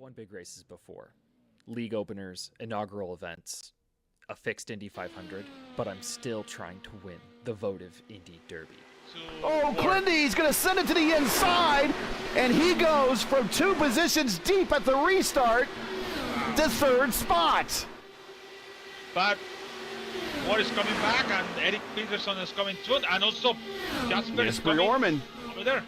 won big races before. League openers, inaugural events, a fixed Indy 500, but I'm still trying to win the Votive Indy Derby. Oh, Clindy's going to send it to the inside, and he goes from 2 positions deep at the restart to 3rd spot. But Ward is coming back, and Eric Peterson is coming soon, and also Jasper is coming Orman over there.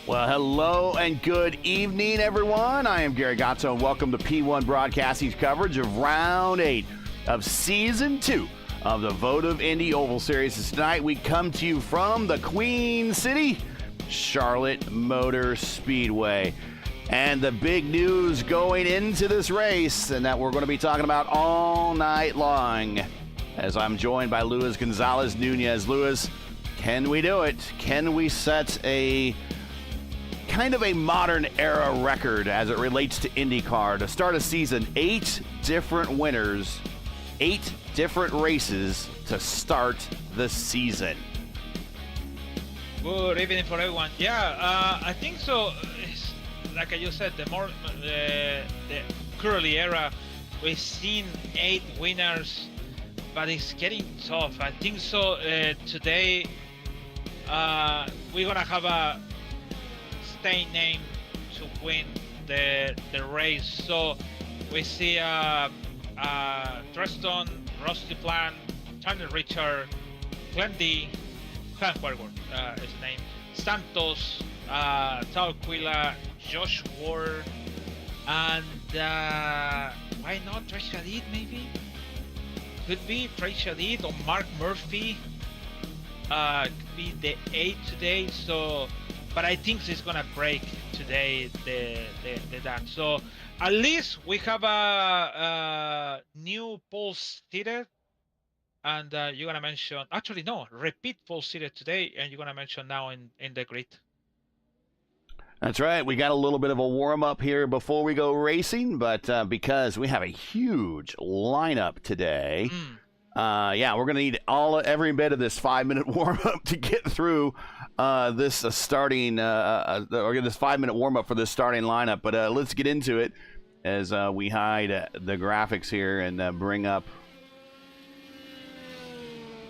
Well, hello and good evening, everyone. I am Gary Gatto, and welcome to P1 Broadcasting's coverage of Round 8 of Season 2 of the Votive Indy Oval Series. Tonight, we come to you from the Queen City, Charlotte Motor Speedway. And the big news going into this race, and that we're going to be talking about all night long, as I'm joined by Luis Gonzalez Nunez. Luis, can we do it? Can we set a kind of a modern era record as it relates to INDYCAR to start a season? 8 different winners, 8 different races to start the season. Good evening for everyone. Yeah, I think so. It's, like you said, the currently era, we've seen 8 winners, but it's getting tough. I think so. Today, we're gonna have a staying name to win the race. So we see Treston, Rusty Plan, Turner Richard, Clendy, Clanquarworth is the name, Santos, Talquila, Josh Ward, and why not Trey Shadid maybe? Could be Trey Shadid or Mark Murphy. Could be the 8 today. So, but I think it's gonna break today the that. So at least we have a new pole seated, and you're gonna mention, actually no, repeat pole seated today, and you're gonna mention now in the grid. That's right. We got a little bit of a warm-up here before we go racing, but because we have a huge lineup today, yeah, we're going to need every bit of this 5-minute warm-up to get through this starting, or this 5-minute warm-up for this starting lineup. But let's get into it as we hide the graphics here and bring up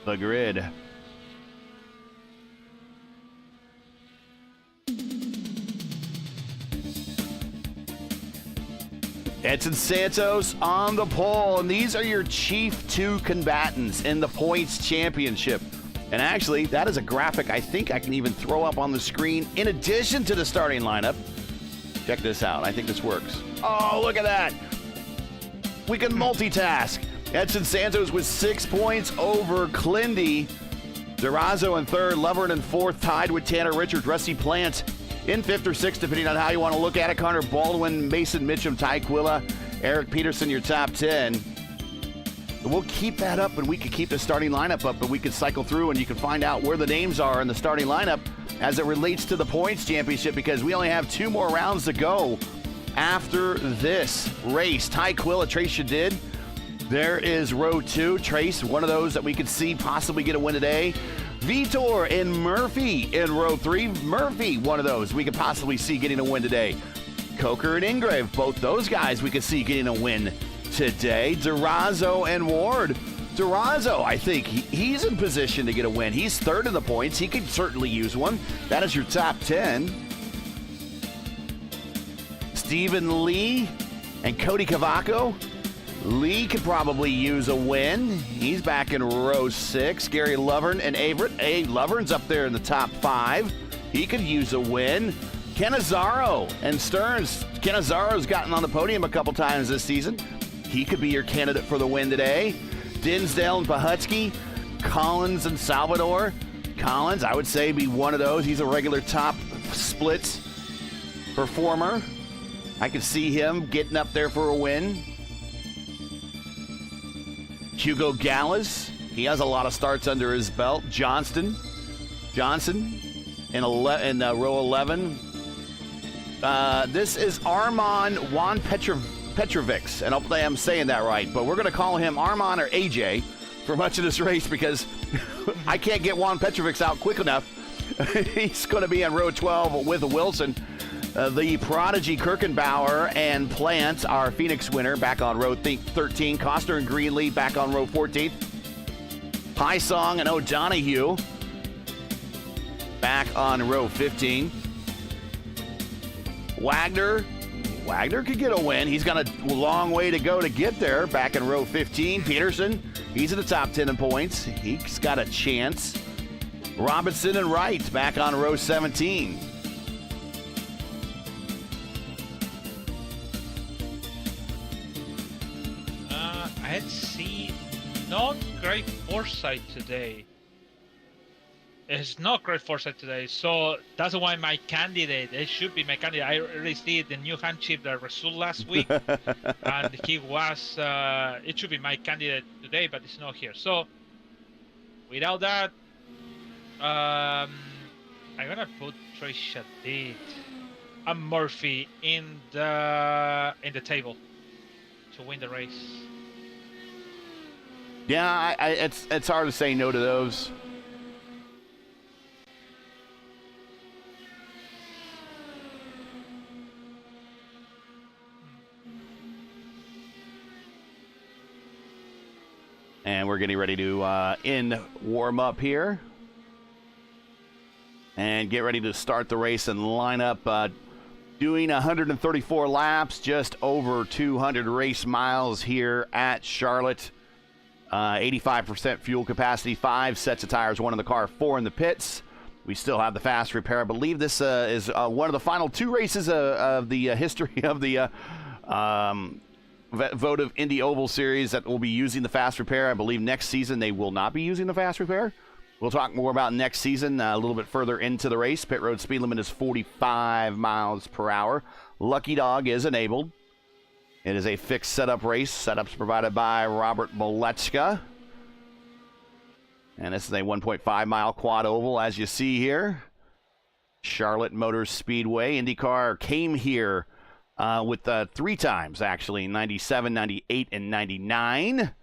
the grid. Edson Santos on the pole, and these are your chief 2 combatants in the points championship. And actually, that is a graphic I think I can even throw up on the screen in addition to the starting lineup. Check this out. I think this works. Oh, look at that. We can multitask. Edson Santos with 6 points over Clindy. Durazo in 3rd, Lovern in 4th, tied with Tanner Richards. Rusty Plant in 5th or 6th, depending on how you want to look at it. Connor Baldwin, Mason Mitchum, Ty Quilla, Eric Peterson, your top 10. We'll keep that up, and we can keep the starting lineup up, but we can cycle through, and you can find out where the names are in the starting lineup as it relates to the points championship, because we only have 2 more rounds to go after this race. Ty Quilla, Trace Shadid. There is row 2. Trace, one of those that we could see possibly get a win today. Vitor and Murphy in row 3. Murphy, one of those we could possibly see getting a win today. Coker and Ingrave, both those guys we could see getting a win today. Durazo and Ward. Durazo, I think he's in position to get a win. He's 3rd in the points. He could certainly use one. That is your top 10. Stephen Lee and Cody Cavaco. Lee could probably use a win. He's back in row 6. Gary Lovern and Averett. Lovern's up there in the top 5. He could use a win. Cannizzaro and Stearns. Cannizzaro's gotten on the podium a couple times this season. He could be your candidate for the win today. Dinsdale and Pahutsky. Collins and Salvador. Collins, I would say, be one of those. He's a regular top split performer. I could see him getting up there for a win. Hugo Gallas, he has a lot of starts under his belt. Johnson in row 11. This is Armand Juan Petrovics, and hopefully I'm saying that right, but we're going to call him Armand or AJ for much of this race because I can't get Juan Petrovics out quick enough. He's going to be on row 12 with Wilson. The Prodigy Kirkenbauer and Plant, our Phoenix winner, back on row 13. Costner and Greenlee back on row 14. High Song and O'Donohue back on row 15. Wagner could get a win. He's got a long way to go to get there. Back in row 15. Peterson, he's in the top 10 in points. He's got a chance. Robinson and Wright back on row 17. I see not great foresight today. It's not great foresight today, so that's why my candidate, it should be my candidate. I already see the new hand chip that Rasul last week, and he was, it should be my candidate today, but it's not here. So, without that, I'm gonna put Trey Shadid and Murphy in the table to win the race. Yeah, it's hard to say no to those. And we're getting ready to end warm up here. And get ready to start the race and line up. Doing 134 laps, just over 200 race miles here at Charlotte. 85% fuel capacity, 5 sets of tires, 1 in the car, 4 in the pits. We still have the fast repair. I believe this is one of the final 2 races of the history of the Votive Indy Oval Series that will be using the fast repair. I believe next season they will not be using the fast repair. We'll talk more about next season a little bit further into the race. Pit road speed limit is 45 miles per hour. Lucky Dog is enabled. It is a fixed setup race. Setups provided by Robert Molechka. And this is a 1.5 mile quad oval, as you see here. Charlotte Motor Speedway. INDYCAR came here with 3 times, actually, 97, 98, and 99.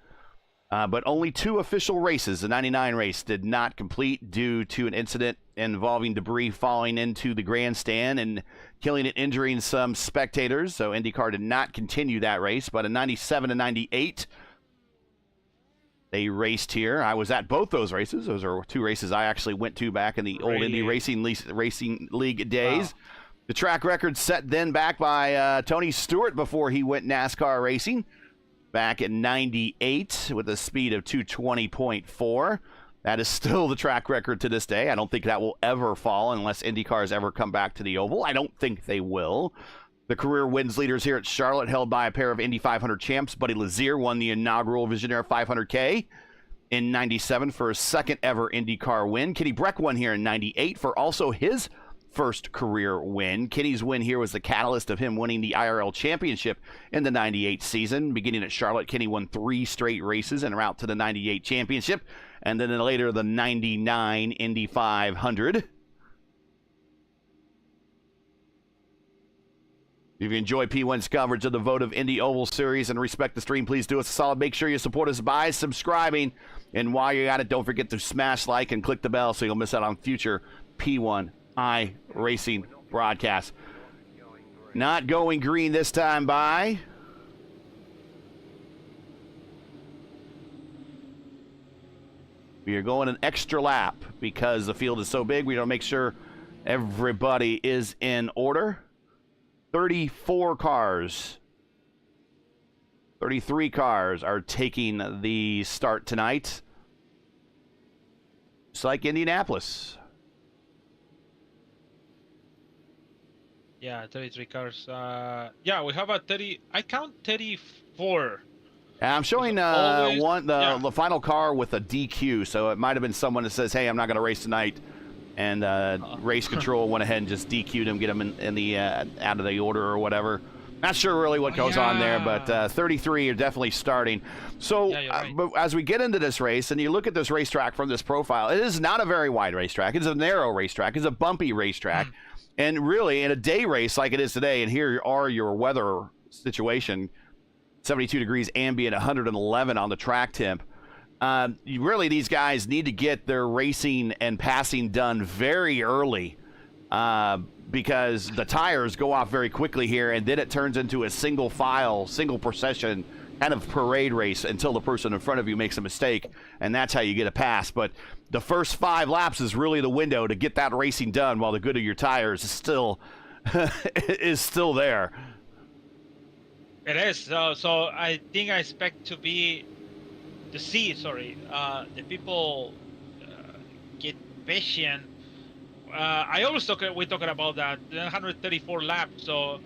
But only 2 official races. The 99 race did not complete due to an incident involving debris falling into the grandstand and killing and injuring some spectators. So INDYCAR did not continue that race. But in 97 and 98, they raced here. I was at both those races. Those are 2 races I actually went to back in the old Indy Racing League days. Wow. The track record set then back by Tony Stewart before he went NASCAR racing. Back in 98 with a speed of 220.4. That is still the track record to this day. I don't think that will ever fall unless INDYCARs ever come back to the Oval. I don't think they will. The career wins leaders here at Charlotte, held by a pair of Indy 500 champs. Buddy Lazier won the inaugural Visionaire 500K in 97 for his second ever INDYCAR win. Kenny Breck won here in 98 for also his first career win. Kenny's win here was the catalyst of him winning the IRL championship in the 98 season. Beginning at Charlotte, Kenny won 3 straight races en route to the 98 championship, and then later the 99 Indy 500. If you enjoy P1's coverage of the Votive Indy Oval Series and respect the stream, please do us a solid. Make sure you support us by subscribing. And while you're at it, don't forget to smash like and click the bell so you'll miss out on future P1 iRacing broadcasts. Not going green this time by we are going an extra lap because the field is so big. We don't make sure everybody is in order. 33 cars are taking the start tonight. Just like Indianapolis. Yeah, 33 cars. Yeah, we have a 30. I count 34 I'm showing Always- the final car with a DQ, so it might have been someone that says, "Hey, I'm not going to race tonight," and race control went ahead and just DQ'd him, get him in the out of the order or whatever. Not sure really what goes on there, but 33 are definitely starting. So right. but as we get into this race and you look at this racetrack from this profile, it is not a very wide racetrack. It's a narrow racetrack. It's a bumpy racetrack. And really, in a day race like it is today, and here are your weather situation, 72 degrees ambient, 111 on the track temp. Really, these guys need to get their racing and passing done very early because the tires go off very quickly here, and then it turns into a single file, single procession kind of parade race until the person in front of you makes a mistake, and that's how you get a pass. But the first 5 laps is really the window to get that racing done while the good of your tires is still is still there. It is. So I think I expect to see the people get patient. I always we're talking about that 134 laps. So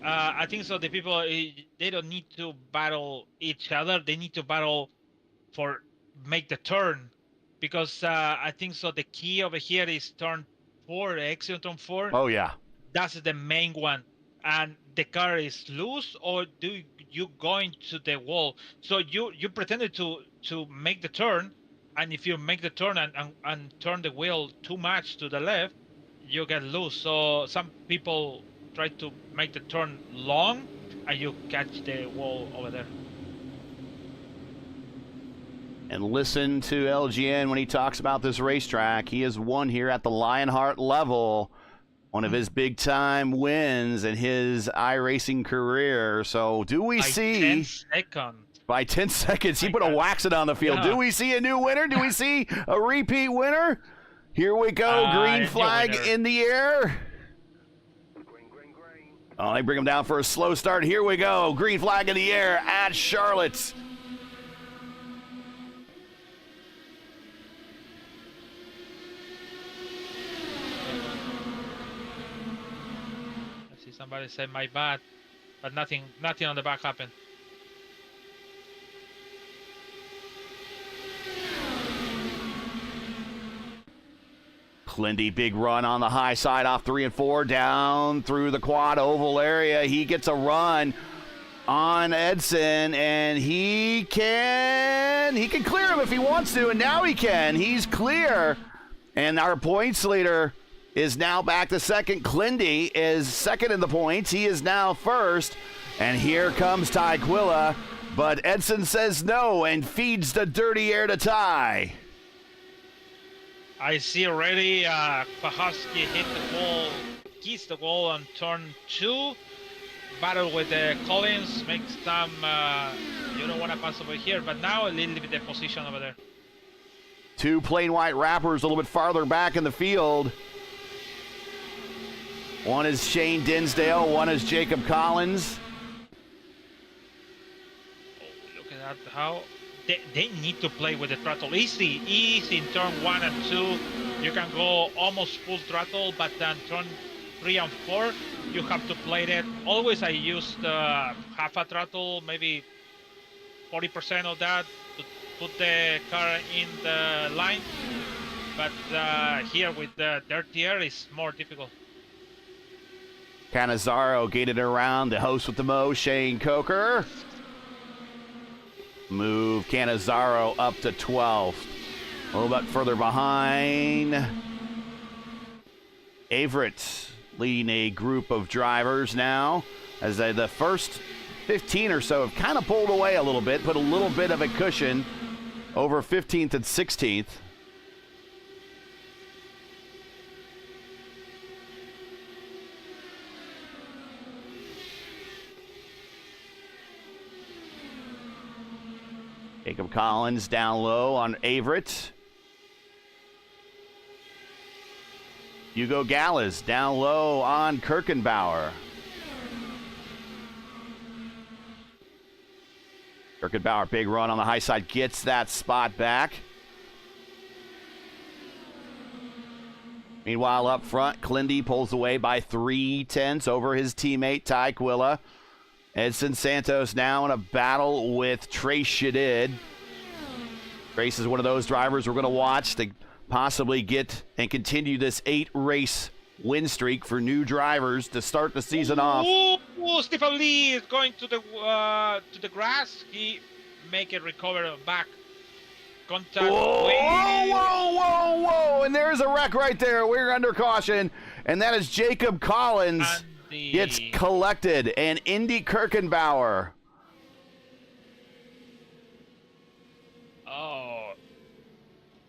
I think so. The people, they don't need to battle each other. They need to battle for make the turn, because I think so. The key over here is turn 4, the exit on turn 4. Oh yeah, that's the main one. And the car is loose, or do you going to the wall? So you pretended to make the turn, and if you make the turn and turn the wheel too much to the left, you get loose. So some people try to make the turn long, and you catch the wall over there. And listen to LGN when he talks about this racetrack. He has won here at the Lionheart level. One of his big-time wins in his iRacing career. So do we see... 10 seconds. By 10 seconds, he put a waxing on the field. Yeah. Do we see a new winner? Do we see a repeat winner? Here we go. Green flag in the air. Oh, they bring him down for a slow start. Here we go. Green flag in the air at Charlotte. I see somebody say my bad, but nothing on the back happened. Lindy, big run on the high side off 3 and 4 down through the quad oval area. He gets a run on Edson, and he can clear him if he wants to, and now he can. He's clear, and our points leader is now back to second. Clindy is second in the points. He is now first, and here comes Tyquilla, but Edson says no and feeds the dirty air to Ty. I see already Pachowski hit the wall, keys the wall on turn 2. Battle with Collins, makes them, you don't want to pass over here, but now a little bit the position over there. 2 plain white wrappers a little bit farther back in the field. One is Shane Dinsdale, one is Jacob Collins. Oh, look at that, how... They need to play with the throttle easy in turn 1 and 2. You can go almost full throttle, but then turn 3 and 4, you have to play that. Always I used half a throttle, maybe 40% of that to put the car in the line. But here with the dirty air is more difficult. Cannizzaro gated around the host with the mo, Shane Coker. Move Cannizzaro up to 12th. A little bit further behind. Averett leading a group of drivers now, as the first 15 or so have kind of pulled away a little bit, put a little bit of a cushion over 15th and 16th. Jacob Collins down low on Averett. Hugo Gallas down low on Kirkenbauer. Kirkenbauer, big run on the high side, gets that spot back. Meanwhile, up front, Clindy pulls away by 3/10 over his teammate Tyquilla. Edson Santos now in a battle with Trace Shadid. Trace is one of those drivers we're going to watch to possibly get and continue this 8-race win streak for new drivers to start the season off. Oh, Stephen Lee is going to the grass. He make a recover back. Contact. Whoa! And there's a wreck right there. We're under caution, and that is Jacob Collins gets collected, and Indy Kirkenbauer. Oh,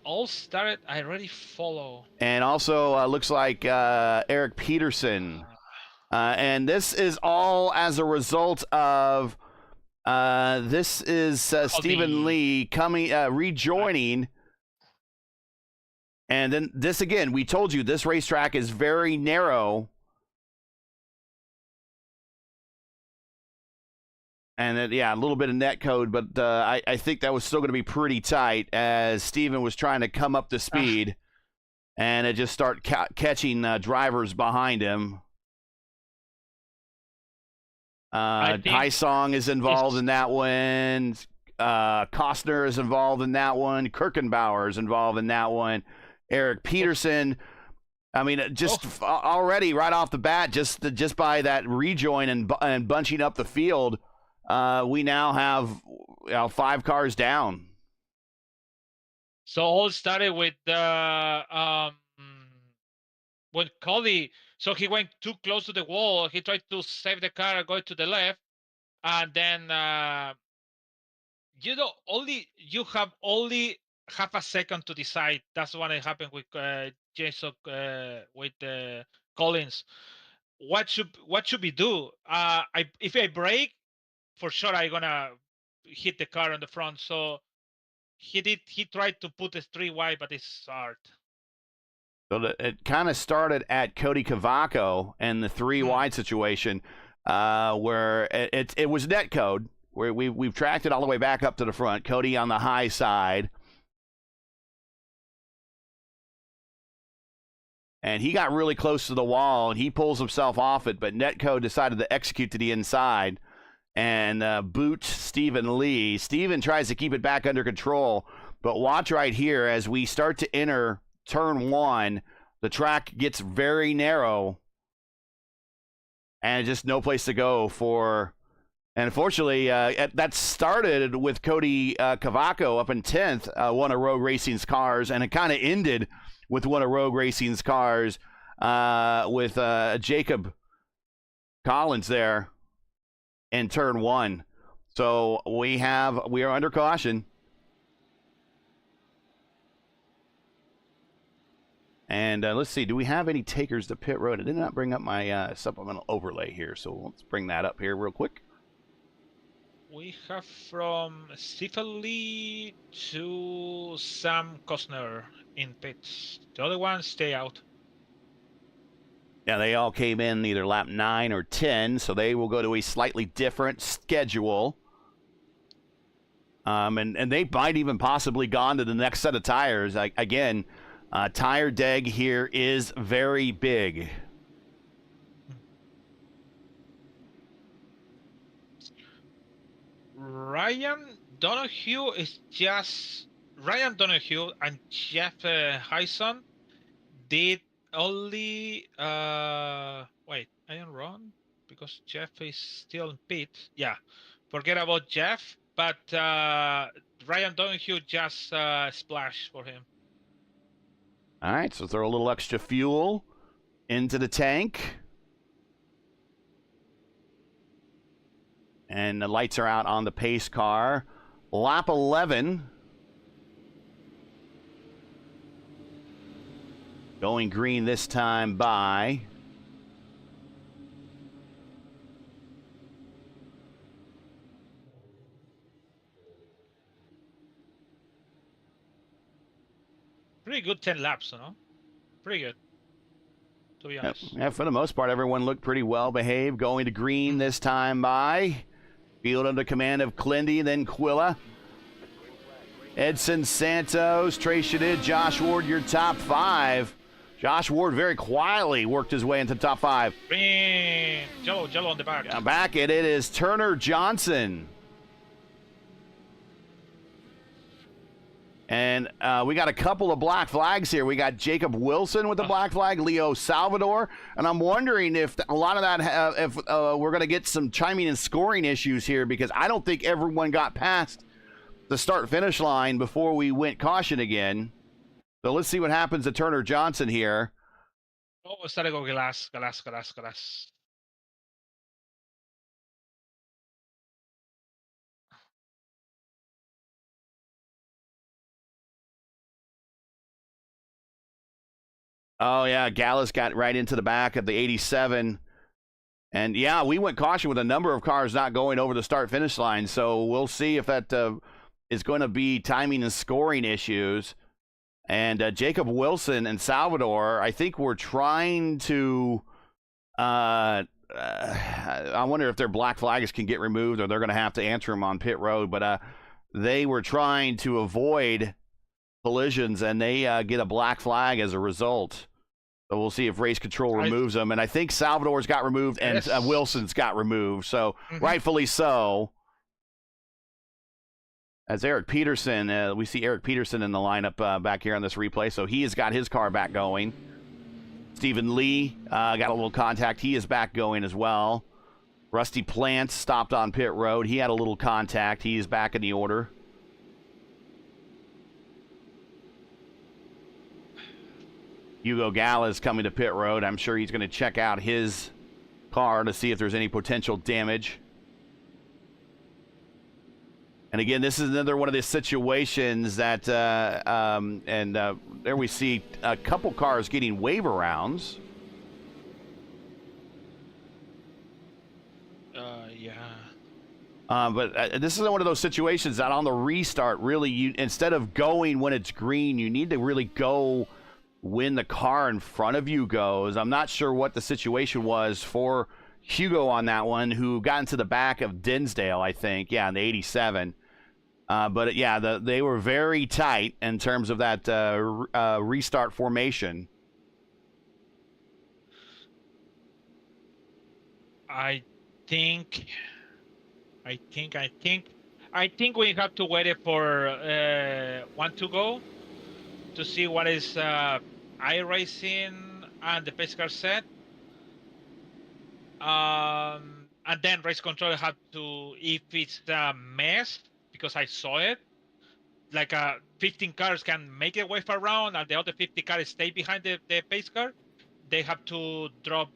all started. I already follow. And also looks like Eric Peterson. And this is all as a result of this is Stephen Lee coming rejoining. And then this again, we told you this racetrack is very narrow. And then, yeah, a little bit of net code, but I think that was still going to be pretty tight as Steven was trying to come up to speed, and it just start catching drivers behind him. Hysong is involved in that one. Costner is involved in that one. Kirkenbauer is involved in that one. Eric Peterson. I mean, just already right off the bat, just by that rejoin and bunching up the field, we now have 5 cars down. So all started with when Cody. So he went too close to the wall. He tried to save the car, go to the left, and then you have only half a second to decide. That's what happened with Jason with Collins. What should we do? If I brake, for sure I'm gonna hit the car on the front. So he tried to put a 3 wide, but it's hard. So it kind of started at Cody Cavaco and the 3 wide situation, where it was net code, where we've tracked it all the way back up to the front. Cody on the high side, and he got really close to the wall, and he pulls himself off it. But netcode decided to execute to the inside and boot Stephen Lee. Stephen tries to keep it back under control, but watch right here as we start to enter turn 1, the track gets very narrow and just no place to go for. And unfortunately, that started with Cody Cavaco up in 10th, one of Rogue Racing's cars, and it kind of ended with one of Rogue Racing's cars with Jacob Collins there in turn 1. So we are under caution. And let's see, do we have any takers to pit road? I did not bring up my supplemental overlay here, so let's bring that up here real quick. We have from Stephen Lee to Sam Costner in pits. The other ones stay out. Yeah, they all came in either lap 9 or 10, so they will go to a slightly different schedule. And they might even possibly gone to the next set of tires. Again, tire deg here is very big. Ryan Donahue and Jeff Hyson did only wait, I am wrong because Jeff is still in pit. Yeah, forget about Jeff, but Ryan Donahue just splashed for him. All right, so throw a little extra fuel into the tank. And the lights are out on the pace car. Lap 11. Going green this time by pretty good 10 laps, you know? Pretty good, to be honest. Yeah, for the most part, everyone looked pretty well behaved. Going to green this time by. Field under command of Clindy, then Quilla. Edson Santos, Trey Shadid, Josh Ward, your top 5. Josh Ward very quietly worked his way into the top 5. Green. Jello on the back. Back it is Turner Johnson. And we got a couple of black flags here. We got Jacob Wilson with the black flag, Leo Salvador. And I'm wondering if a lot of that, if we're going to get some chiming and scoring issues here, because I don't think everyone got past the start-finish line before we went caution again. So let's see what happens to Turner Johnson here. Oh, está de go glass. Oh, yeah, Gallus got right into the back of the 87. And, yeah, we went caution with a number of cars not going over the start-finish line. So we'll see if that is going to be timing and scoring issues. And Jacob Wilson and Salvador, I think we're trying to I wonder if their black flags can get removed or they're going to have to answer them on pit road. But they were trying to avoid collisions, and they get a black flag as a result. So we'll see if race control removes them. And I think Salvador's got removed and Wilson's got removed. So rightfully so. As Eric Peterson, we see Eric Peterson in the lineup back here on this replay. So he has got his car back going. Stephen Lee got a little contact. He is back going as well. Rusty Plant stopped on pit road. He had a little contact. He is back in the order. Hugo Gallus coming to pit road. I'm sure he's going to check out his car to see if there's any potential damage. And again, this is another one of the situations that, there we see a couple cars getting waiver rounds. But this is one of those situations that on the restart, really, instead of going when it's green, you need to really go when the car in front of you goes. I'm not sure what the situation was for Hugo on that one, who got into the back of Dinsdale, I think. Yeah, in the 87. But, yeah, they were very tight in terms of that restart formation. I think we have to wait for one to go to see what is iRacing and the pace car set. And then race control have to, if it's a mess, because I saw it, like 15 cars can make it wave around and the other 50 cars stay behind the pace car. They have to drop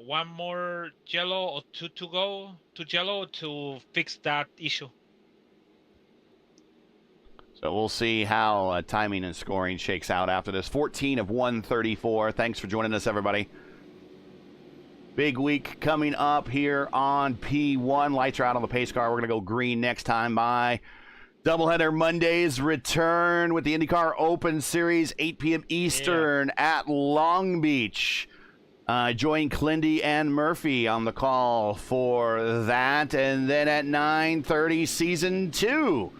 one more yellow or two to go to yellow to fix that issue. So we'll see how timing and scoring shakes out after this. 14 of 134. Thanks for joining us, everybody. Big week coming up here on P1. Lights are out on the pace car. We're going to go green next time by. Doubleheader Mondays return with the INDYCAR Open Series, 8 p.m. Eastern at Long Beach. Join Clindy and Murphy on the call for that. And then at 9:30, Season 2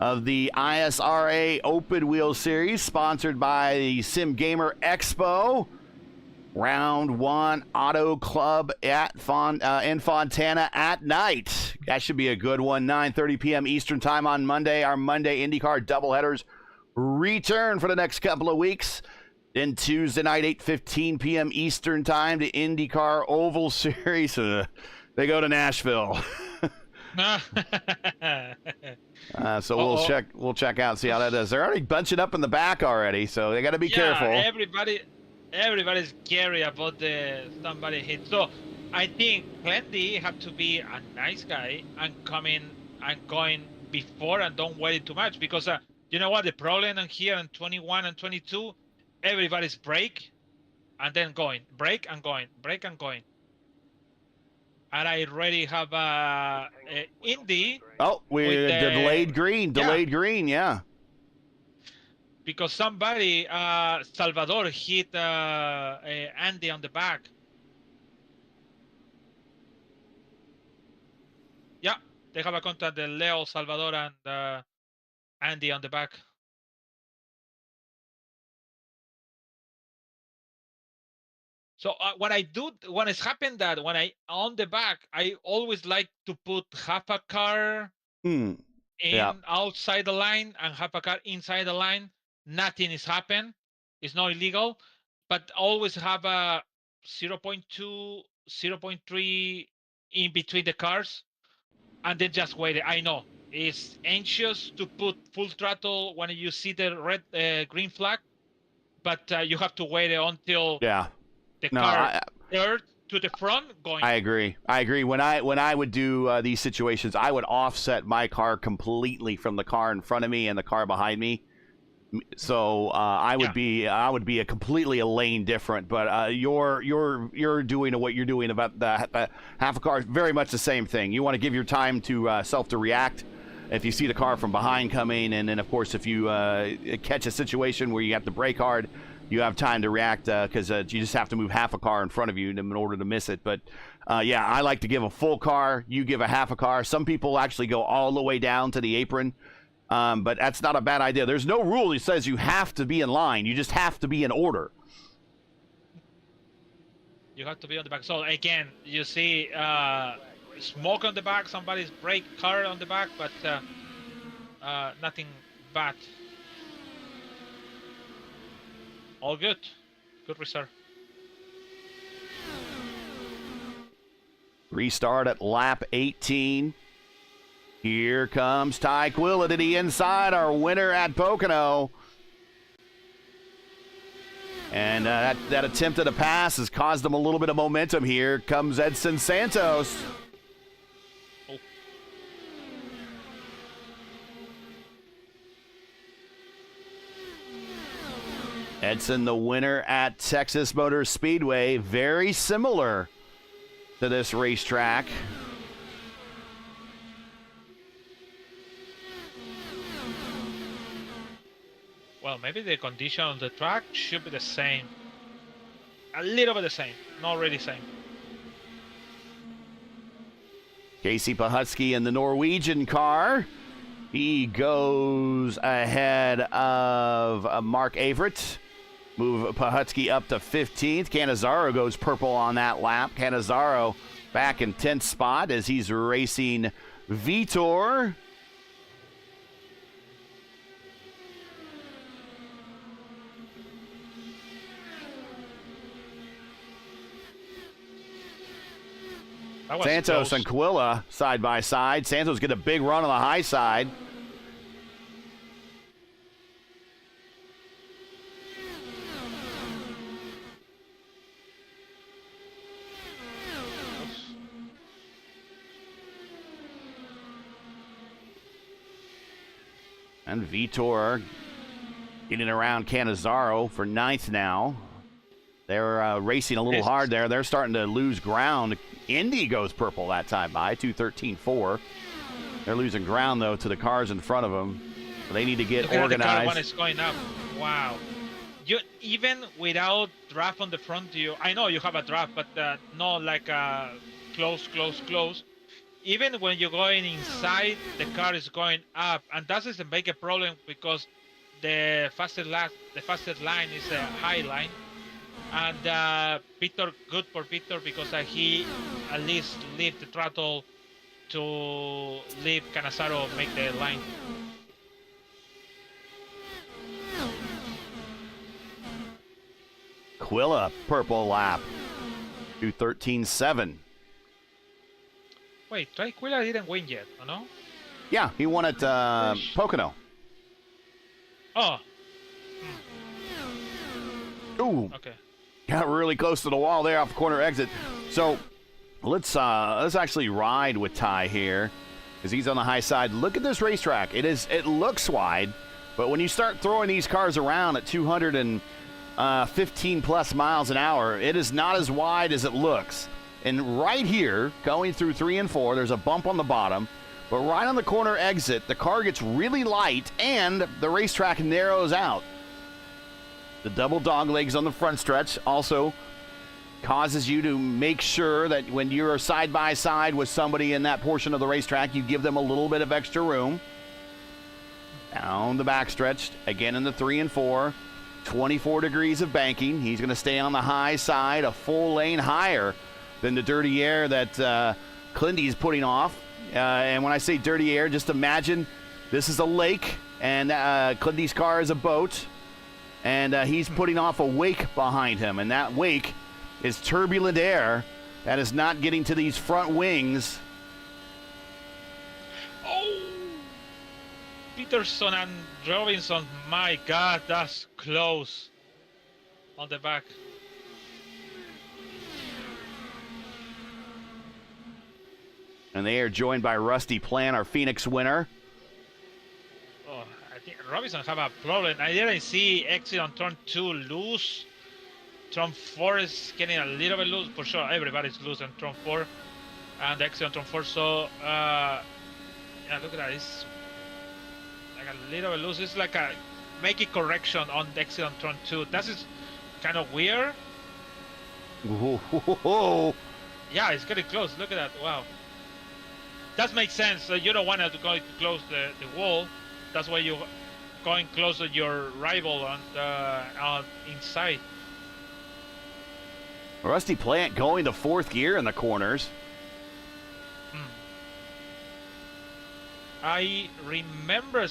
of the ISRA Open Wheel Series, sponsored by the Sim Gamer Expo. Round 1 Auto Club at in Fontana at night. That should be a good one. 9:30 p.m. Eastern time on Monday. Our Monday INDYCAR doubleheaders return for the next couple of weeks. Then Tuesday night, 8:15 p.m. Eastern time, the INDYCAR Oval Series. They go to Nashville. So we'll check out, see how that is. They're already bunching up in the back already, so they got to be careful. Everybody's scary about somebody hit. So I think Clendy have to be a nice guy and coming and going before and don't wait too much, because you know what the problem here in 21 and 22, everybody's brake and then going, brake and going, brake and going. And I already have Indy. Oh, we're delayed green, green, yeah. Because somebody, Salvador, hit Andy on the back. Yeah, they have a contact, the Leo, Salvador, and Andy on the back. So what I do when it's happened that when I on the back, I always like to put half a car Yeah. outside the line and half a car inside the line. Nothing is happened. It's not illegal, but always have a 0.2, 0.3 in between the cars, and then just wait. I know it's anxious to put full throttle when you see the green flag, but you have to wait until the car turns to the front going. I agree. When I would do these situations, I would offset my car completely from the car in front of me and the car behind me. So I would be a completely a lane different. But you're doing what you're doing about the half a car. Very much the same thing. You want to give your time to self to react. If you see the car from behind coming, and then of course if you catch a situation where you have to brake hard, you have time to react because you just have to move half a car in front of you in order to miss it. But yeah, I like to give a full car. You give a half a car. Some people actually go all the way down to the apron, but that's not a bad idea. There's no rule that says you have to be in line. You just have to be in order. You have to be on the back. So again, you see smoke on the back, somebody's brake car on the back, but nothing bad. All good. Good reserve. Restart at lap 18. Here comes Ty Quilla to the inside, our winner at Pocono. And that attempt at a pass has caused him a little bit of momentum. Here comes Edson Santos. Oh. Edson, the winner at Texas Motor Speedway. Very similar to this racetrack. Well, maybe the condition on the track should be the same. A little bit the same, not really same. Casey Pahutsky in the Norwegian car. He goes ahead of Mark Averett. Move Pahutsky up to 15th. Cannizzaro goes purple on that lap. Cannizzaro back in 10th spot as he's racing Vitor. Santos close. and Quilla side by side. Santos get a big run on the high side. And Vitor getting around Cannizzaro for 9th now. They're racing a little hard there. They're starting to lose ground. Indy goes purple that time by 2:13.4. They're losing ground, though, to the cars in front of them. So they need to get organized. The car one is going up. Wow. You even without draft on the front, I know you have a draft, but not like a close. Even when you're going inside, the car is going up, and that doesn't make a problem because the fastest line is a high line. And Peter, good for Peter because he at least leave the throttle to leave Cannizzaro make the line. Quilla, purple lap, 2:13.7. Wait, Ty Quilla didn't win yet, no? Yeah, he won at Pocono. Oh. Ooh. Okay. Got really close to the wall there off the corner exit. So let's actually ride with Ty here because he's on the high side. Look at this racetrack. It looks wide, but when you start throwing these cars around at 215 plus miles an hour, it is not as wide as it looks. And right here, going through 3 and 4, there's a bump on the bottom. But right on the corner exit, the car gets really light and the racetrack narrows out. The double dog legs on the front stretch also causes you to make sure that when you're side by side with somebody in that portion of the racetrack, you give them a little bit of extra room. Down the back stretch, again in the 3 and 4. 24 degrees of banking. He's going to stay on the high side, a full lane higher than the dirty air that Clindy's putting off. And when I say dirty air, just imagine this is a lake and Clindy's car is a boat. And he's putting off a wake behind him. And that wake is turbulent air that is not getting to these front wings. Oh! Peterson and Robinson, my God, that's close on the back. And they are joined by Rusty Plant, our Phoenix winner. Oh, I think Robinson have a problem. I didn't see exit on turn 2 loose. Turn 4 is getting a little bit loose. For sure, everybody's loose on turn 4. And the exit on turn 4, so, yeah, look at that. It's like a little bit loose. It's like a making correction on the exit on turn 2. That is kind of weird. Whoa. Yeah, it's getting close. Look at that. Wow. That makes sense. You don't want to go close the wall. That's why you're going close to your rival on inside. Rusty Plant going to 4th gear in the corners. I remember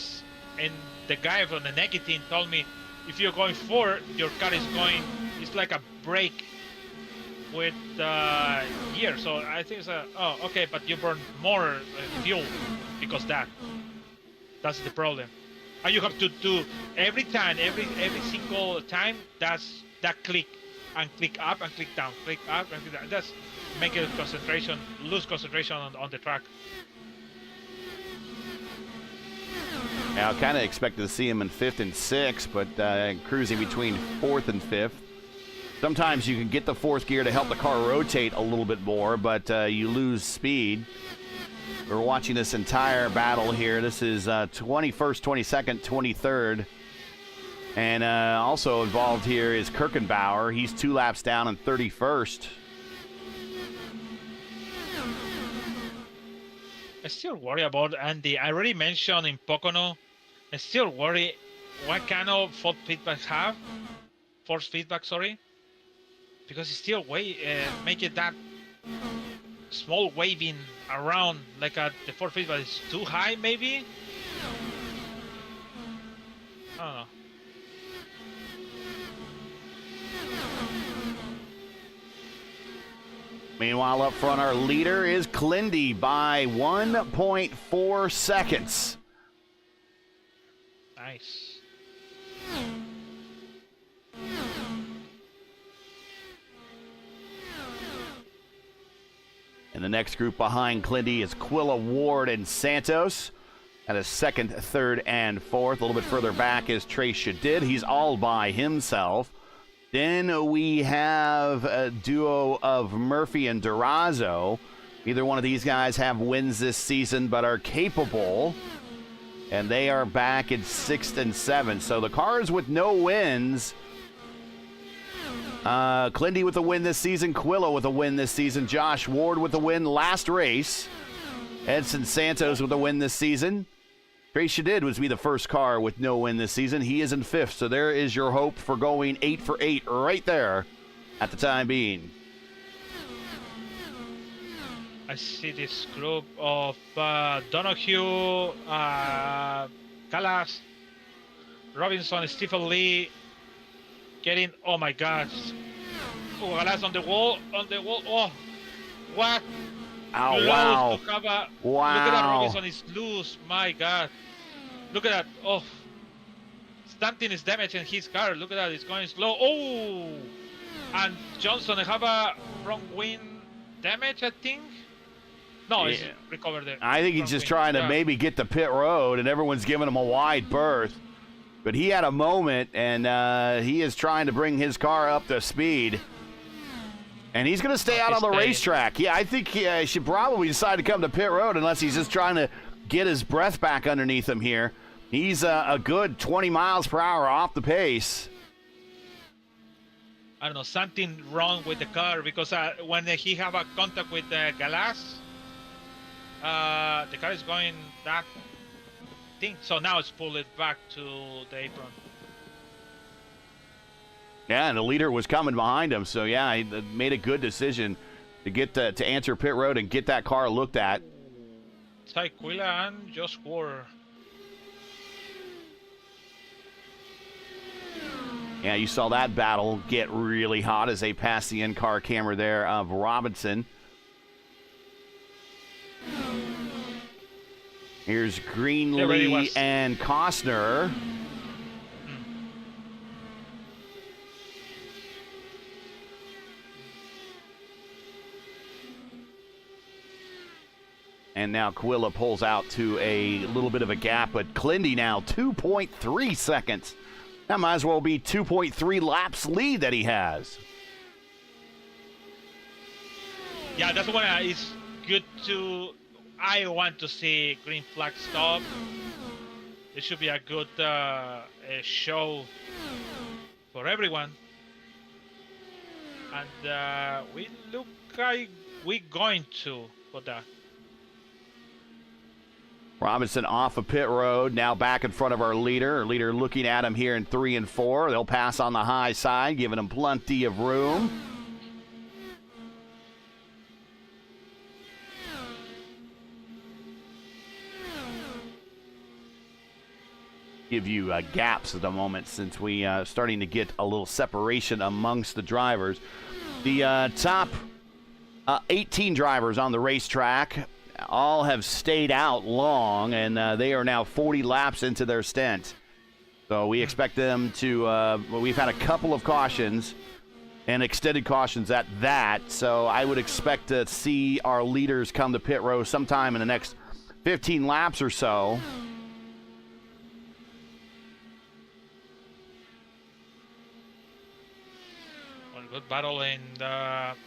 and the guy from the naked team told me if you're going 4, your car is going, it's like a brake with gear. So I think it's oh, okay, but you burn more fuel because that's the problem. And you have to do every time, every single time, that's that click and click up and click down, click up and click down. That's make it concentration, lose concentration on the track. Now, I kind of expected to see him in 5th and 6th, but cruising between 4th and 5th. Sometimes you can get the 4th gear to help the car rotate a little bit more, but you lose speed. We're watching this entire battle here. This is 21st, 22nd, 23rd. And also involved here is Kirkenbauer. He's 2 laps down in 31st. I still worry about Andy. I already mentioned in Pocono. I still worry what kind of force feedback, sorry. Because it's still make it that small waving around, like the force feedback is too high, maybe. I don't know. Meanwhile, up front, our leader is Clindy by 1.4 seconds. Nice. And the next group behind Clindy is Quilla, Ward, and Santos. At his 2nd, 3rd, and 4th. A little bit further back is Trace Shadid. He's all by himself. Then we have a duo of Murphy and Durazo. Neither one of these guys have wins this season, but are capable. And they are back in 6th and 7th. So the cars with no wins. Clindy with a win this season. Quilla with a win this season. Josh Ward with a win last race. Edson Santos with a win this season. Trace Shadid was the first car with no win this season. He is in 5th, so there is your hope for going 8 for 8 right there at the time being. I see this group of Donoghue, Callas, Robinson, Stephen Lee, getting, oh my gosh. Oh, Callas on the wall, oh, what? Oh, Close wow. to cover. Wow. Look at that, Robinson is loose, my God. Look at that, oh. Stanton is damaged in his car, look at that, it's going slow, oh. And Johnson, I have a wrong wing damage, I think. No, it's recovered there. I think he's just trying to maybe get to pit road, and everyone's giving him a wide berth. But he had a moment, and he is trying to bring his car up to speed. And he's going to stay out on the racetrack. Yeah, I think he should probably decide to come to pit road unless he's just trying to get his breath back underneath him here. He's a good 20 miles per hour off the pace. I don't know, something wrong with the car because when he have a contact with Galas, the car is going that thing. So now it's pulled it back to the apron. Yeah, and the leader was coming behind him, so yeah, he made a good decision to get to enter pit road and get that car looked at. Taquila and Josh Ward. Yeah, you saw that battle get really hot as they passed the in-car camera there of Robinson. Here's Greenlee and Costner. And now Quilla pulls out to a little bit of a gap, but Clindy now 2.3 seconds. That might as well be 2.3 laps lead that he has. Yeah, that's what is good to. I want to see green flag stop. It should be a good show for everyone. And we look like we're going to for that. Robinson off of pit road, now back in front of our leader. Our leader looking at him here in 3 and 4. They'll pass on the high side, giving him plenty of room. Give you gaps at the moment since we starting to get a little separation amongst the drivers. The top 18 drivers on the racetrack all have stayed out long, and they are now 40 laps into their stint. So we expect them to, we've had a couple of cautions and extended cautions at that. So I would expect to see our leaders come to pit row sometime in the next 15 laps or so. One good battle in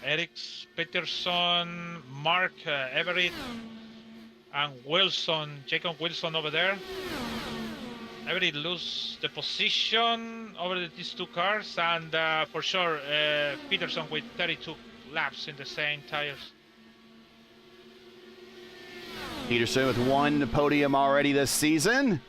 Eric Peterson, Mark Everett, and Wilson, Jacob Wilson over there. Everett lose the position over these two cars, and for sure Peterson with 32 laps in the same tires. Peterson with 1 podium already this season.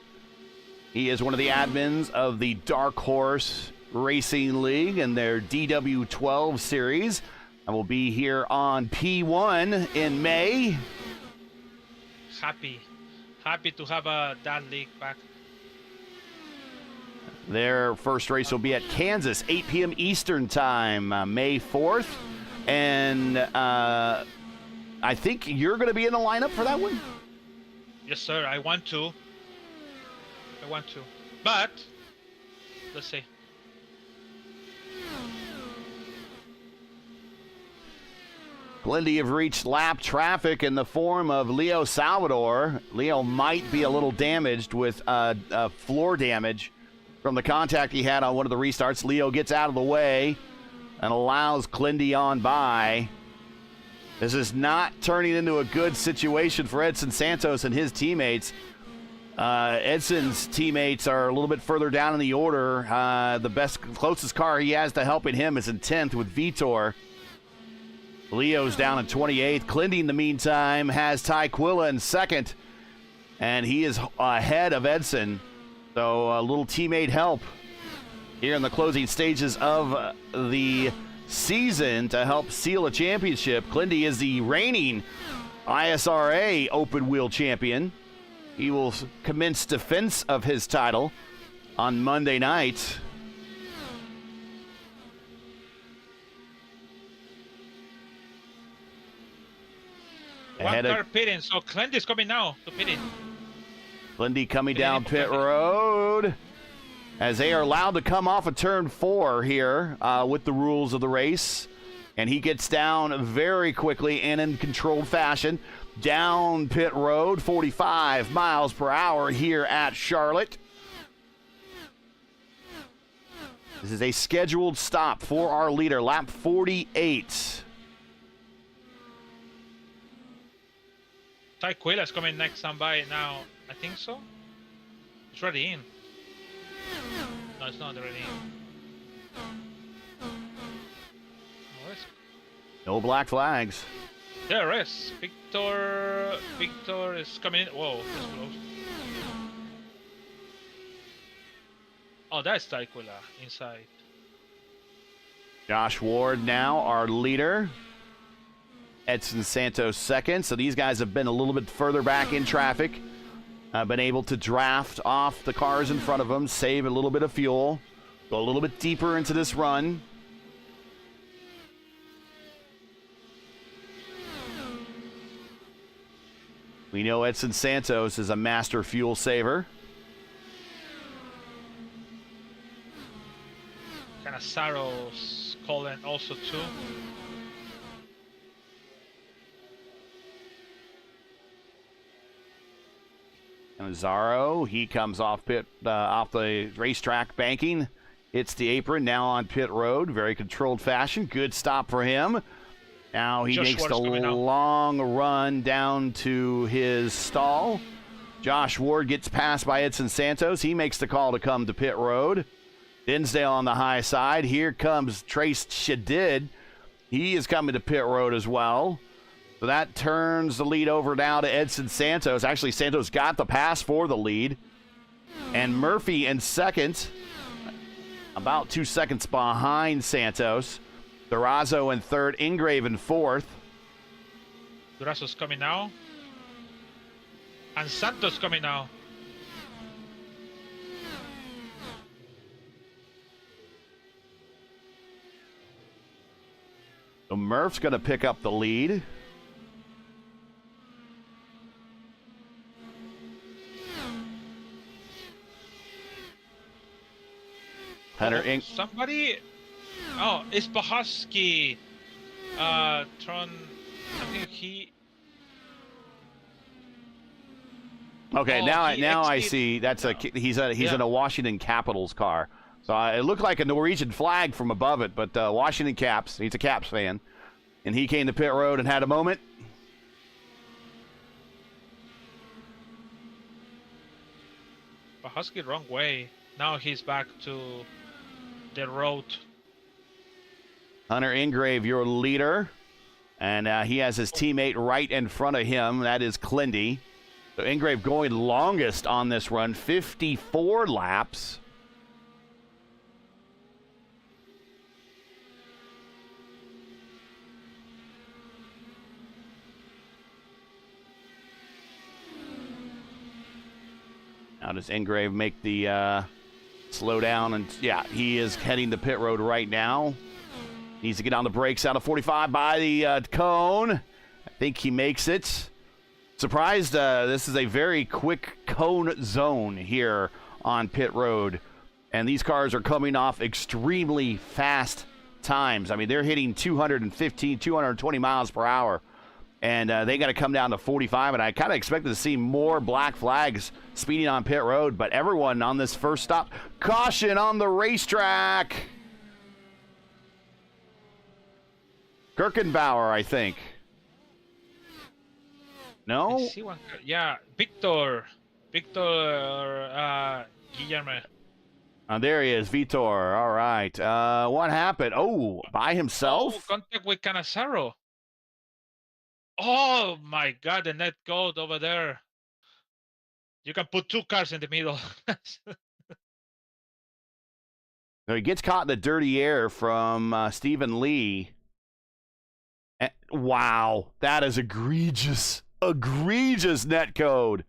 He is one of the admins of the Dark Horse Racing League and their DW12 series. I will be here on P1 in May. Happy to have that league back. Their first race will be at Kansas, 8 p.m. Eastern time, May 4th. And I think you're going to be in the lineup for that one? Yes, sir. I want to. But, let's see. Plenty have reached lap traffic in the form of Leo Salvador. Leo might be a little damaged with floor damage from the contact he had on one of the restarts. Leo gets out of the way and allows Clindy on by. This is not turning into a good situation for Edson Santos and his teammates. Edson's teammates are a little bit further down in the order. The closest car he has to helping him is in 10th with Vitor. Leo's down in 28th. Clindy, in the meantime, has Ty Quilla in 2nd, and he is ahead of Edson. So a little teammate help here in the closing stages of the season to help seal a championship. Clindy is the reigning ISRA open wheel champion. He will commence defense of his title on Monday night. One car pitting, so Clindy's coming now to pitting. Clindy coming down pit road as they are allowed to come off of turn 4 here with the rules of the race. And he gets down very quickly and in controlled fashion. Down pit road, 45 miles per hour here at Charlotte. This is a scheduled stop for our leader, lap 48. Ty Quilla's coming next on by now. I think so. It's already in. No, it's not already in. No black flags. There is. Victor is coming in. Whoa, that's close. Oh, that's Ty Quilla inside. Josh Ward now our leader. Edson Santos second. So these guys have been a little bit further back in traffic. Been able to draft off the cars in front of them, save a little bit of fuel, go a little bit deeper into this run. We know Edson Santos is a master fuel saver. Canasaro's calling also too. Zaro, he comes off off the racetrack banking, hits the apron, now on pit road, very controlled fashion. Good stop for him. Now he makes the long run down to his stall. Josh Ward gets passed by Edson Santos. He makes the call to come to pit road. Dinsdale on the high side. Here comes Trace Shadid. He is coming to pit road as well. So that turns the lead over now to Edson Santos. Actually, Santos got the pass for the lead. And Murphy in second, about 2 seconds behind Santos. Durazo in third, Ingrave in fourth. Durazo's coming now. And Santos coming now. So Murph's going to pick up the lead. Hunter somebody. Oh, it's Bahosky. Tron. I think he. Okay, now I see. That's he's in a Washington Capitals car. So it looked like a Norwegian flag from above it, but Washington Caps. He's a Caps fan, and he came to pit road and had a moment. Bahosky wrong way. Now he's back to the road. Hunter Ingrave, your leader, and he has his teammate right in front of him. That is Clindy. So Ingrave going longest on this run, 54 laps. Now does Ingrave make the slow down? And yeah, he is heading to pit road right now. Needs to get on the brakes out of 45 by the cone. I think he makes it. Surprised, this is a very quick cone zone here on pit road. And these cars are coming off extremely fast times. I mean, they're hitting 215, 220 miles per hour. And they got to come down to 45. And I kind of expected to see more black flags speeding on pit road. But everyone on this first stop, caution on the racetrack. Kirkenbauer, I think. No? I see one. Yeah, Victor Guillermo. There he is, Vitor. All right. What happened? Oh, by himself? Oh, contact with Canasaro. Oh my God, the net code over there. You can put two cars in the middle. He gets caught in the dirty air from Stephen Lee. Wow, that is egregious. Egregious net code.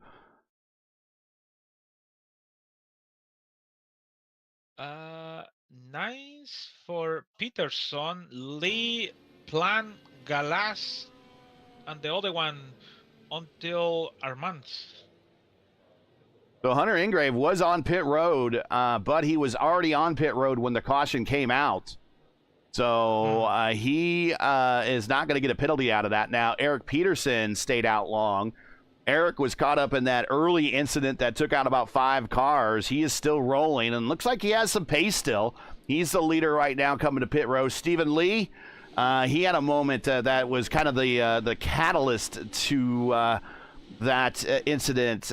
Nice for Peterson, Lee, Plan, Galas, and the other one until Armand. So Hunter Ingrave was on pit road, but he was already on pit road when the caution came out. So he is not going to get a penalty out of that. Now, Eric Peterson stayed out long. Eric was caught up in that early incident that took out about 5 cars. He is still rolling and looks like he has some pace still. He's the leader right now coming to pit road. Stephen Lee, he had a moment that was kind of the catalyst to that incident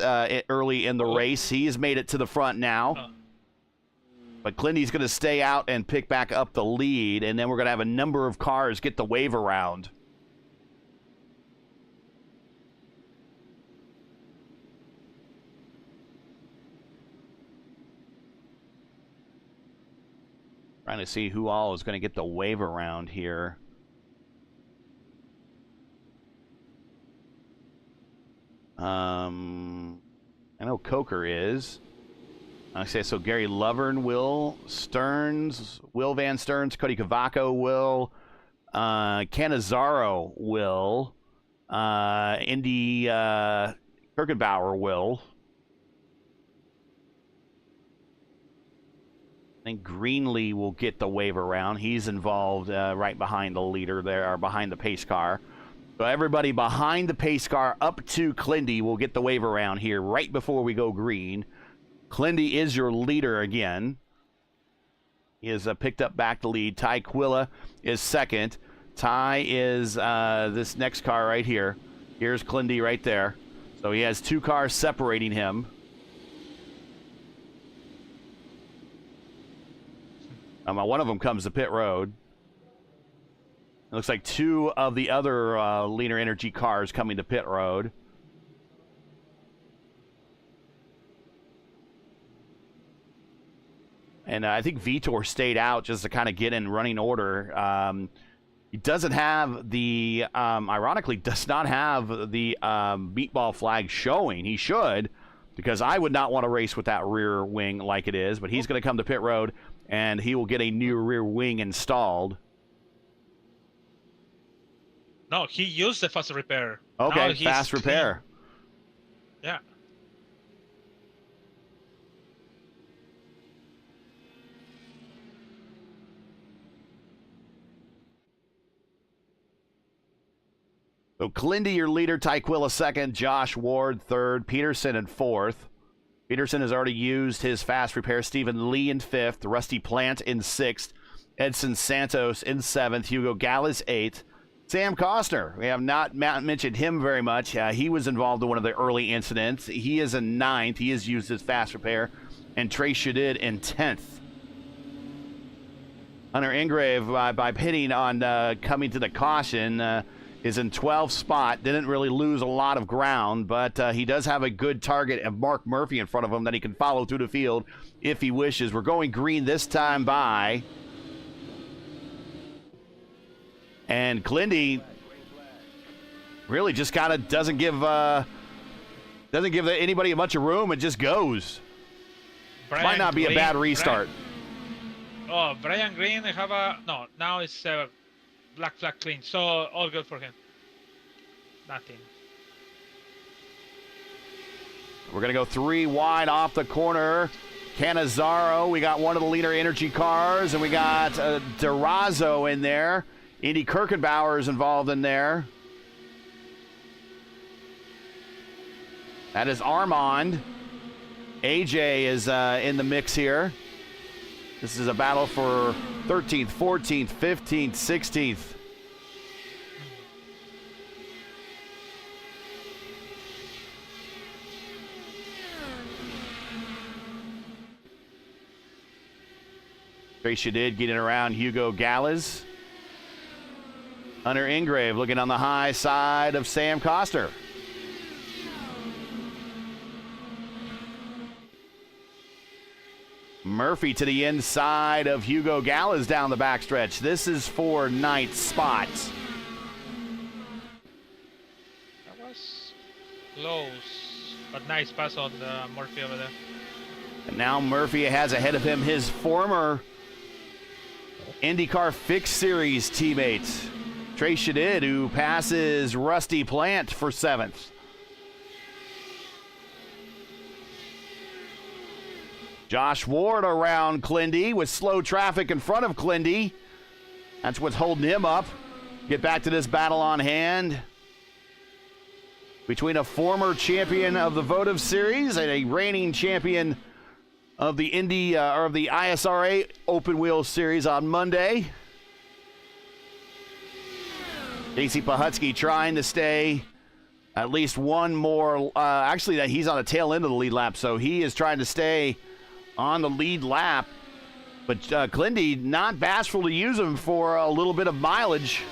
early in the race. He's made it to the front now. But Clindy's going to stay out and pick back up the lead, and then we're going to have a number of cars get the wave around. Trying to see who all is going to get the wave around here. I know Coker is. I say so. Gary Lovern will. Stearns, Will Van Stearns, Cody Cavaco will. Canizaro will. Indy Kirkenbauer will. I think Greenlee will get the wave around. He's involved right behind the leader there, or behind the pace car. So everybody behind the pace car up to Clindy will get the wave around here right before we go green. Clindy is your leader again. He has picked up back the lead. Ty Quilla is second. Ty is this next car right here. Here's Clindy right there. So he has two cars separating him. One of them comes to pit road. It looks like two of the other Leaner Energy cars coming to pit road. And I think Vitor stayed out just to kind of get in running order. He doesn't have the, ironically, does not have the meatball flag showing. He should, because I would not want to race with that rear wing like it is. But he's going to come to pit road, and he will get a new rear wing installed. No, he used the fast repair. Okay, fast repair. Yeah. So Clindy, your leader, Tyquilla second, Josh Ward third, Peterson in fourth. Peterson has already used his fast repair. Stephen Lee in fifth, Rusty Plant in sixth, Edson Santos in seventh, Hugo Gallas eighth. Sam Costner, we have not mentioned him very much. He was involved in one of the early incidents. He is in ninth. He has used his fast repair. And Trey Shadid in 10th. Hunter Ingrave, by pitting on coming to the caution, is in 12th spot. Didn't really lose a lot of ground, but he does have a good target of Mark Murphy in front of him that he can follow through the field if he wishes. We're going green this time by. And Clindy really just kind of doesn't give anybody much of room. It just goes. Might not be a bad restart. Brian Green, they have a no. Now it's black flag clean, so all good for him. Nothing. We're gonna go 3 wide off the corner. Canizaro, we got one of the Leaner Energy cars, and we got Durazo in there. Indy Kirkenbauer is involved in there. That is Armand. AJ is in the mix here. This is a battle for 13th, 14th, 15th, 16th. Tracy did getting around Hugo Gallas. Hunter Ingrave looking on the high side of Sam Costner. Murphy to the inside of Hugo Gallas down the backstretch. This is for 9th spot. That was close, but nice pass on Murphy over there. And now Murphy has ahead of him his former IndyCar Fixed Series teammate, Trey Shadid, who passes Rusty Plant for 7th. Josh Ward around Clindy with slow traffic in front of Clindy. That's what's holding him up. Get back to this battle on hand between a former champion of the Votive Series and a reigning champion of the of the ISRA Open Wheel Series on Monday. Casey Pahutsky trying to stay at least one more. Actually, he's on the tail end of the lead lap, so he is trying to stay on the lead lap. But Clindy not bashful to use him for a little bit of mileage.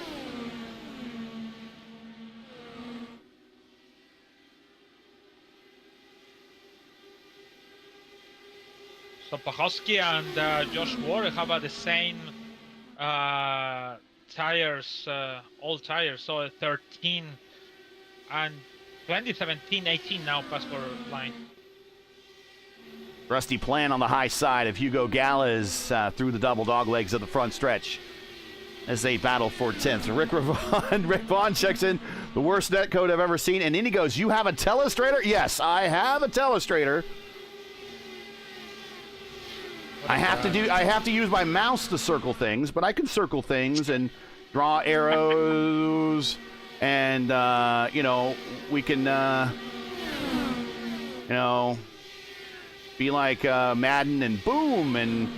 So Pahowski and Josh Ward have the same tires, old tires, so 13 and 2017, 18 now passport line. Rusty Plan on the high side of Hugo Gallas through the double dog legs of the front stretch as they battle for 10th. Rick Vaughn checks in, the worst net code I've ever seen. And Indy goes, you have a telestrator? Yes, I have a telestrator. I have to use my mouse to circle things, but I can circle things and draw arrows, and we can be like Madden and boom, and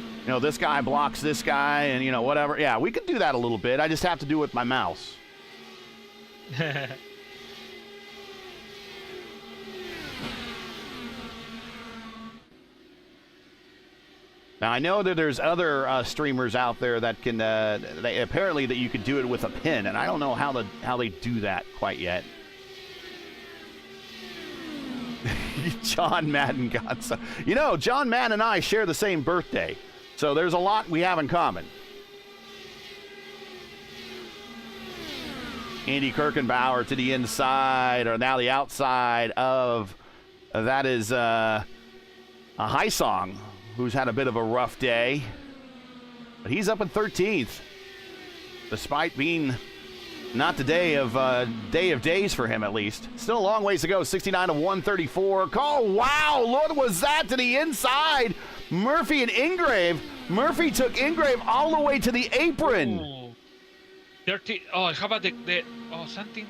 this guy blocks this guy, and whatever. Yeah, we can do that a little bit. I just have to do it with my mouse. Now, I know that there's other streamers out there that can, apparently that you could do it with a pin, and I don't know how they do that quite yet. John Madden got some. John Madden and I share the same birthday, so there's a lot we have in common. Andy Kirkenbauer to the inside, or now the outside of, that is a High Song, who's had a bit of a rough day. But he's up in 13th, despite being not the day of days for him, at least. Still a long ways to go, 69 to 134. Call, wow, Lord, was that to the inside? Murphy and Ingrave. Murphy took Ingrave all the way to the apron. Ooh. 30, how about something?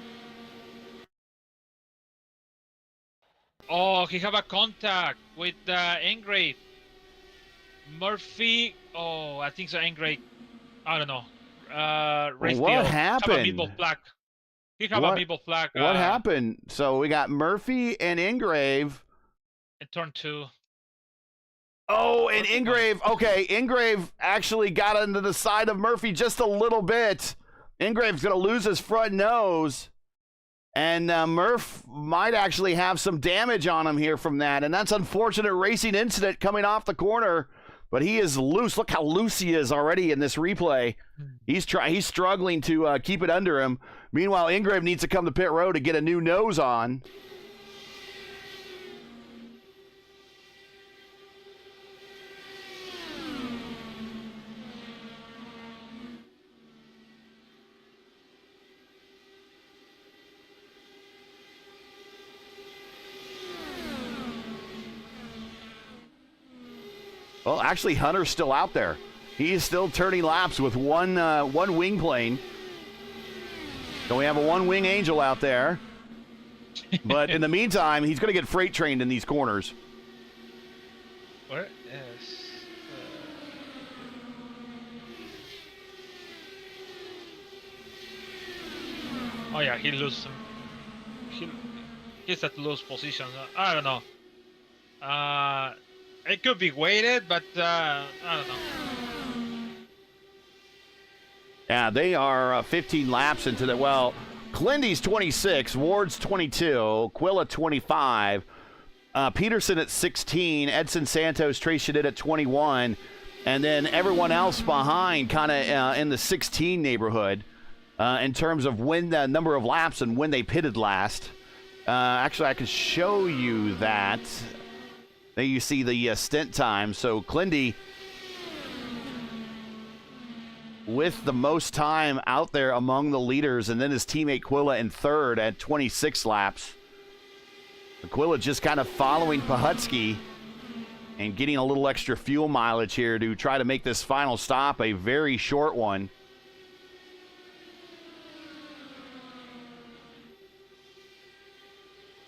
Oh, he have a contact with Ingrave. Murphy, I think so. Ingrave, I don't know. What happened? He have a flag. He have a meeple flag. What happened? So we got Murphy and Ingrave. In turn 2. Oh, and Ingrave. Okay, Ingrave actually got into the side of Murphy just a little bit. Ingrave's going to lose his front nose. And Murph might actually have some damage on him here from that. And that's unfortunate racing incident coming off the corner. But he is loose. Look how loose he is already in this replay. He's struggling to keep it under him. Meanwhile, Ingrave needs to come to pit road to get a new nose on. Well, actually, Hunter's still out there. He's still turning laps with one wing plane. So we have a one-wing Angel out there. But in the meantime, he's going to get freight trained in these corners. Where is... Oh yeah, he loses. He's at loose position. I don't know. It could be weighted, but I don't know. Yeah, they are 15 laps into the, well, Clindy's 26, Ward's 22, Quilla 25, Peterson at 16, Edson Santos, Trace Shadid at 21, and then everyone else behind kind of in the 16 neighborhood in terms of when the number of laps and when they pitted last. Actually, I can show you that. There you see the stint time. So Clindy with the most time out there among the leaders, and then his teammate Quilla in third at 26 laps. Quilla just kind of following Pahutsky and getting a little extra fuel mileage here to try to make this final stop a very short one.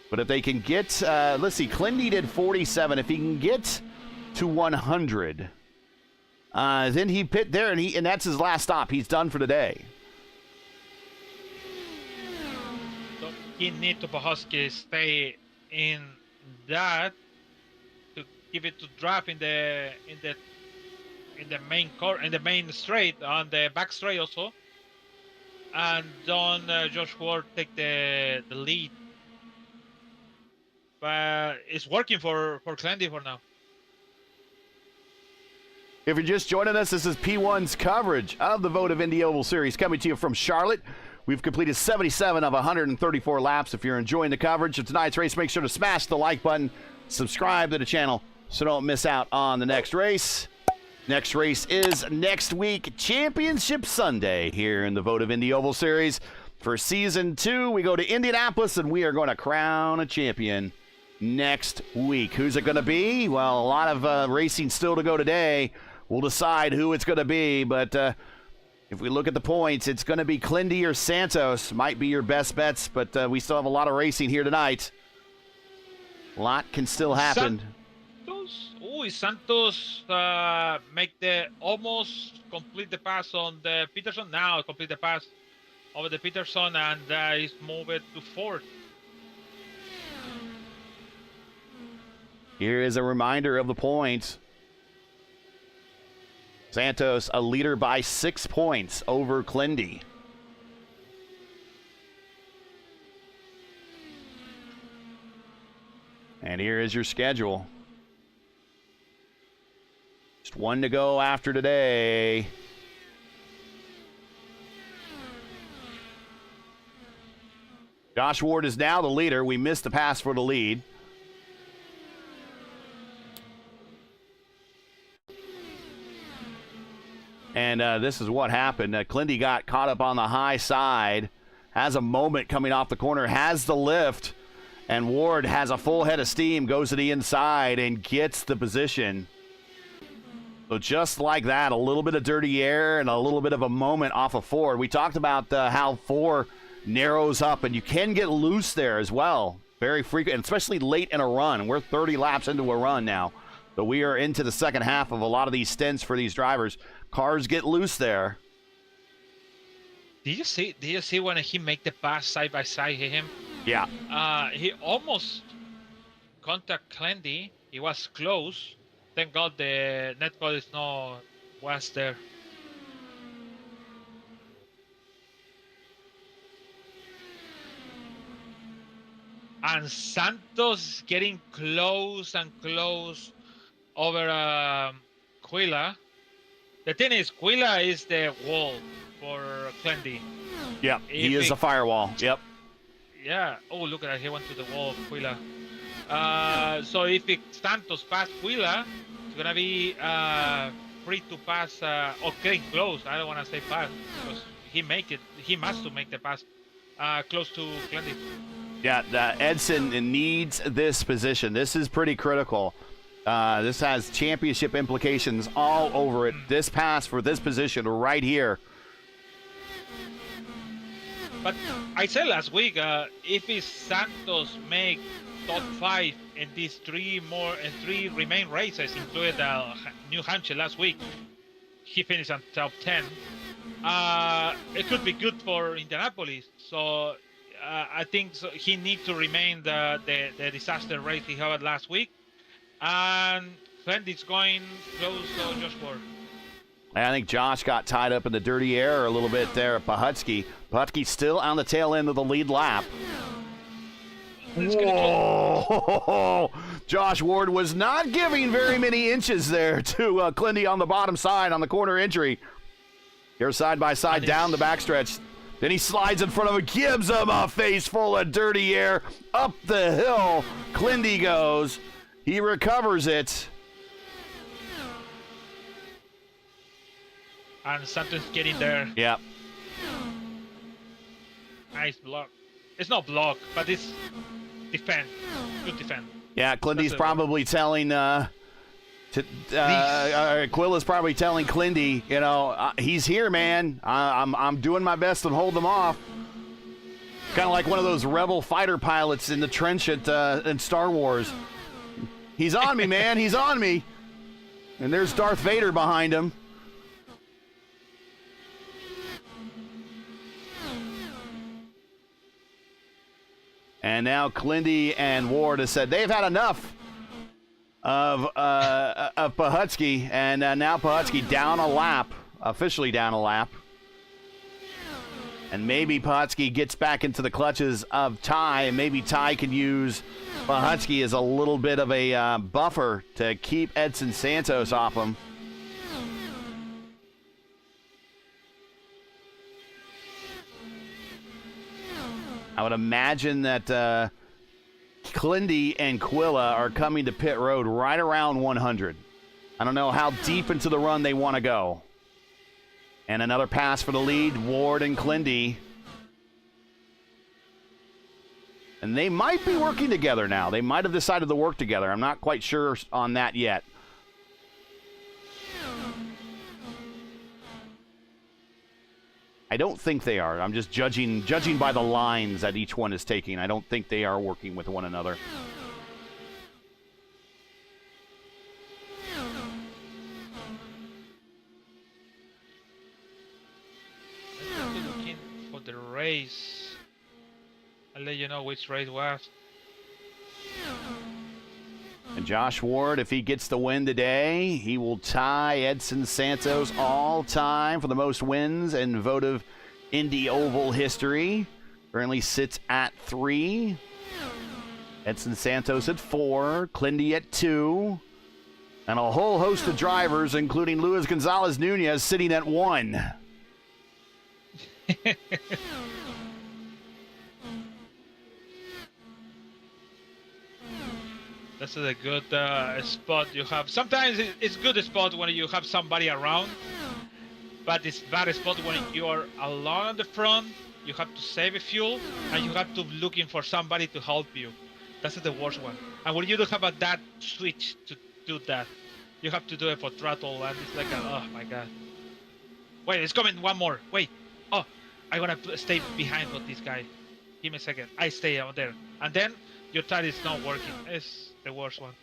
But if they can get, let's see, Clindy did 47. If he can get to 100, then he pit there, and that's his last stop. He's done for the day. So he need to Pahutsky stay in that to give it to drop in the main core, in the main straight, on the back straight also, and don't Josh Ward take the lead. But it's working for Clendy for now. If you're just joining us, this is P1's coverage of the Votive Indy Oval Series coming to you from Charlotte. We've completed 77 of 134 laps. If you're enjoying the coverage of tonight's race, make sure to smash the like button, subscribe to the channel so don't miss out on the next race. Next race is next week, Championship Sunday here in the Votive Indy Oval Series. For Season 2, we go to Indianapolis, and we are going to crown a champion next week. Who's it going to be? Well, a lot of racing still to go today. We'll decide who it's going to be, but if we look at the points, it's going to be Clindy or Santos. Might be your best bets, but we still have a lot of racing here tonight. A lot can still happen. Santos almost complete the pass on the Peterson. Now complete the pass over the Peterson, and is moved to fourth. Here is a reminder of the points. Santos a leader by 6 points over Clindy. And here is your schedule. Just one to go after today. Josh Ward is now the leader. We missed the pass for the lead. And this is what happened. Clindy got caught up on the high side, has a moment coming off the corner, has the lift, and Ward has a full head of steam, goes to the inside, and gets the position. So just like that, a little bit of dirty air and a little bit of a moment off of Ford. We talked about how 4 narrows up, and you can get loose there as well. Very frequent, especially late in a run. We're 30 laps into a run now. But we are into the second half of a lot of these stints for these drivers. Cars get loose there. Did you see when he make the pass side by side him? Yeah. He almost contact Clindy. He was close. Thank God the net code was there. And Santos getting close and close over Quilla. The thing is, Quilla is the wall for Clindy. Yep, he is a firewall. Yep. Yeah. Oh, look at that. He went to the wall of Quilla. So if Santos pass Quilla, it's going to be free to pass, or getting close. I don't want to say pass, because he must to make the pass close to Clindy. Yeah, Edson needs this position. This is pretty critical. This has championship implications all over it. This pass for this position right here. But I said last week, if Santos make top 5 in these 3 remain races, including New Hampshire last week, he finished on top 10. It could be good for Indianapolis. So I think he needs to remain the disaster race he had last week. And Clindy's going close to Josh Ward. I think Josh got tied up in the dirty air a little bit there at Pahutsky. Pahutsky's still on the tail end of the lead lap. Whoa! Josh Ward was not giving very many inches there to Clindy on the bottom side on the corner entry. Here side by side down the backstretch. Then he slides in front of him, gives him a face full of dirty air. Up the hill, Clindy goes. He recovers it. And Santos getting there. Yep. Nice block. It's not block, but it's defend. Good defend. Yeah, Clindy's probably telling Quilla's probably telling Clindy, you know, he's here, man. I'm doing my best to hold them off. Kind of like one of those rebel fighter pilots in the trench in Star Wars. He's on me, man. He's on me. And there's Darth Vader behind him. And now Clindy and Ward have said they've had enough of Pahutsky, and now Pahutsky down a lap, officially down a lap. And maybe Pahutsky gets back into the clutches of Ty, and maybe Ty can use Pahutsky as a little bit of a buffer to keep Edson Santos off him. I would imagine that Clindy and Quilla are coming to pit road right around 100. I don't know how deep into the run they want to go. And another pass for the lead, Ward and Clindy. And they might be working together now. They might have decided to work together. I'm not quite sure on that yet. I don't think they are. I'm just judging by the lines that each one is taking. I don't think they are working with one another. Looking for the race. I'll let you know which race was. And Josh Ward, if he gets the win today, he will tie Edson Santos all time for the most wins in Votive Indy Oval history. Currently sits at 3. Edson Santos at 4. Clindy at 2. And a whole host of drivers, including Luis Gonzalez Nunez, sitting at 1. This is a good spot you have. Sometimes it's good spot when you have somebody around, but it's bad spot when you're alone on the front. You have to save fuel, and you have to looking for somebody to help you. That's the worst one. And when you don't have that switch to do that, you have to do it for throttle, and it's like, oh my god. Wait, it's coming one more. Wait. Oh, I'm gonna stay behind with this guy. Give me a second. I stay out there, and then your tire is not working. It's the worst one.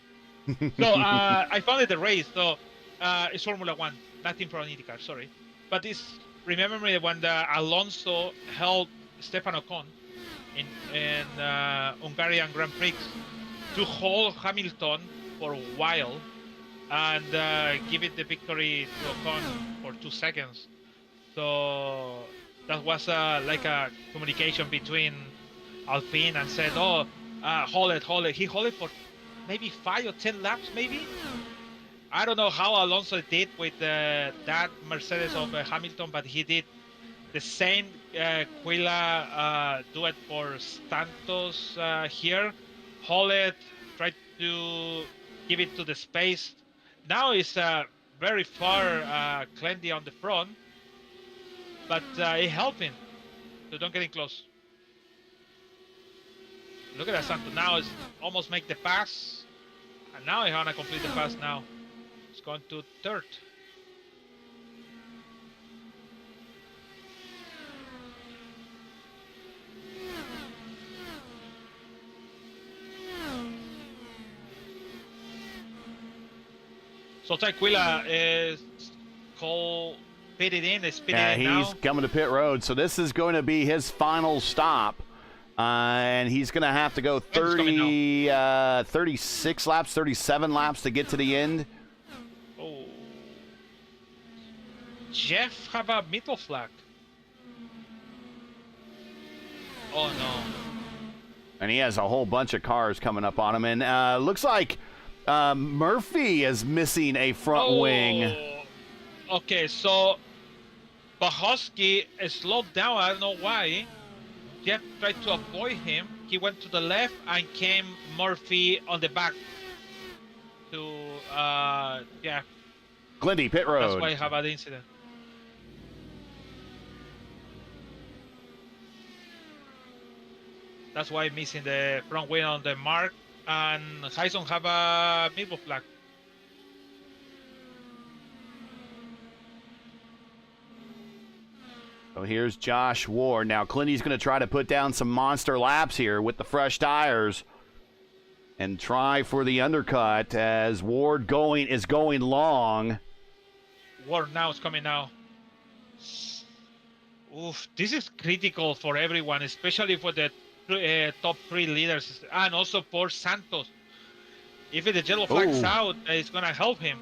So I found the race. So it's Formula One, nothing from INDYCAR. Sorry, but it's remember me when Alonso held Stefan Ocon in Hungarian Grand Prix to hold Hamilton for a while and give it the victory to Ocon for 2 seconds. So that was like a communication between Alpine and said, "Oh, hold it." He held it for maybe 5 or 10 laps, maybe. I don't know how Alonso did with that Mercedes of Hamilton, but he did the same. Quilla do it for Santos here. Hold it, try to give it to the space. Now it's very far Clendy on the front, but it helping, so don't get in close. Look at that Santos now is almost make the pass, and now he's gonna complete the pass now. It's going to third. So Taquilla is called pitted in, is pitted in now. He's coming to pit road, so this is going to be his final stop. And he's going to have to go 36 laps, 37 laps to get to the end. Oh. Jeff have a middle flag. Oh, no. And he has a whole bunch of cars coming up on him. And looks like Murphy is missing a front wing. Okay, so Bahosky slowed down. I don't know why. Jeff tried to avoid him. He went to the left and came Murphy on the back to, yeah. Clindy, pit road. That's why I have an incident. That's why I'm missing the front wing on the mark. And Hyson have a middle flag. So here's Josh Ward. Now Clindy's going to try to put down some monster laps here with the fresh tires and try for the undercut as Ward is going long. Ward now is coming now. Oof, this is critical for everyone, especially for the top 3 leaders, and also for Santos. If the yellow flag's out, it's going to help him.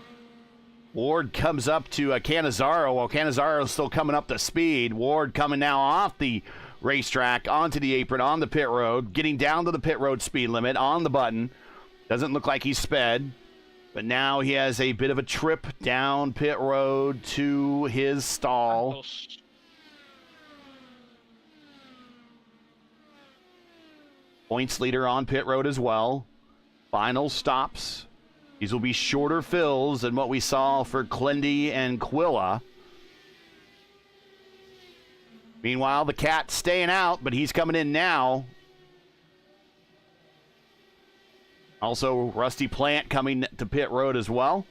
Ward comes up to Cannizzaro while Cannizzaro is still coming up to speed. Ward coming now off the racetrack, onto the apron, on the pit road, getting down to the pit road speed limit on the button. Doesn't look like he's sped, but now he has a bit of a trip down pit road to his stall. Santos. Points leader on pit road as well. Final stops. These will be shorter fills than what we saw for Clendy and Quilla. Meanwhile, the Cat's staying out, but he's coming in now. Also, Rusty Plant coming to pit road as well.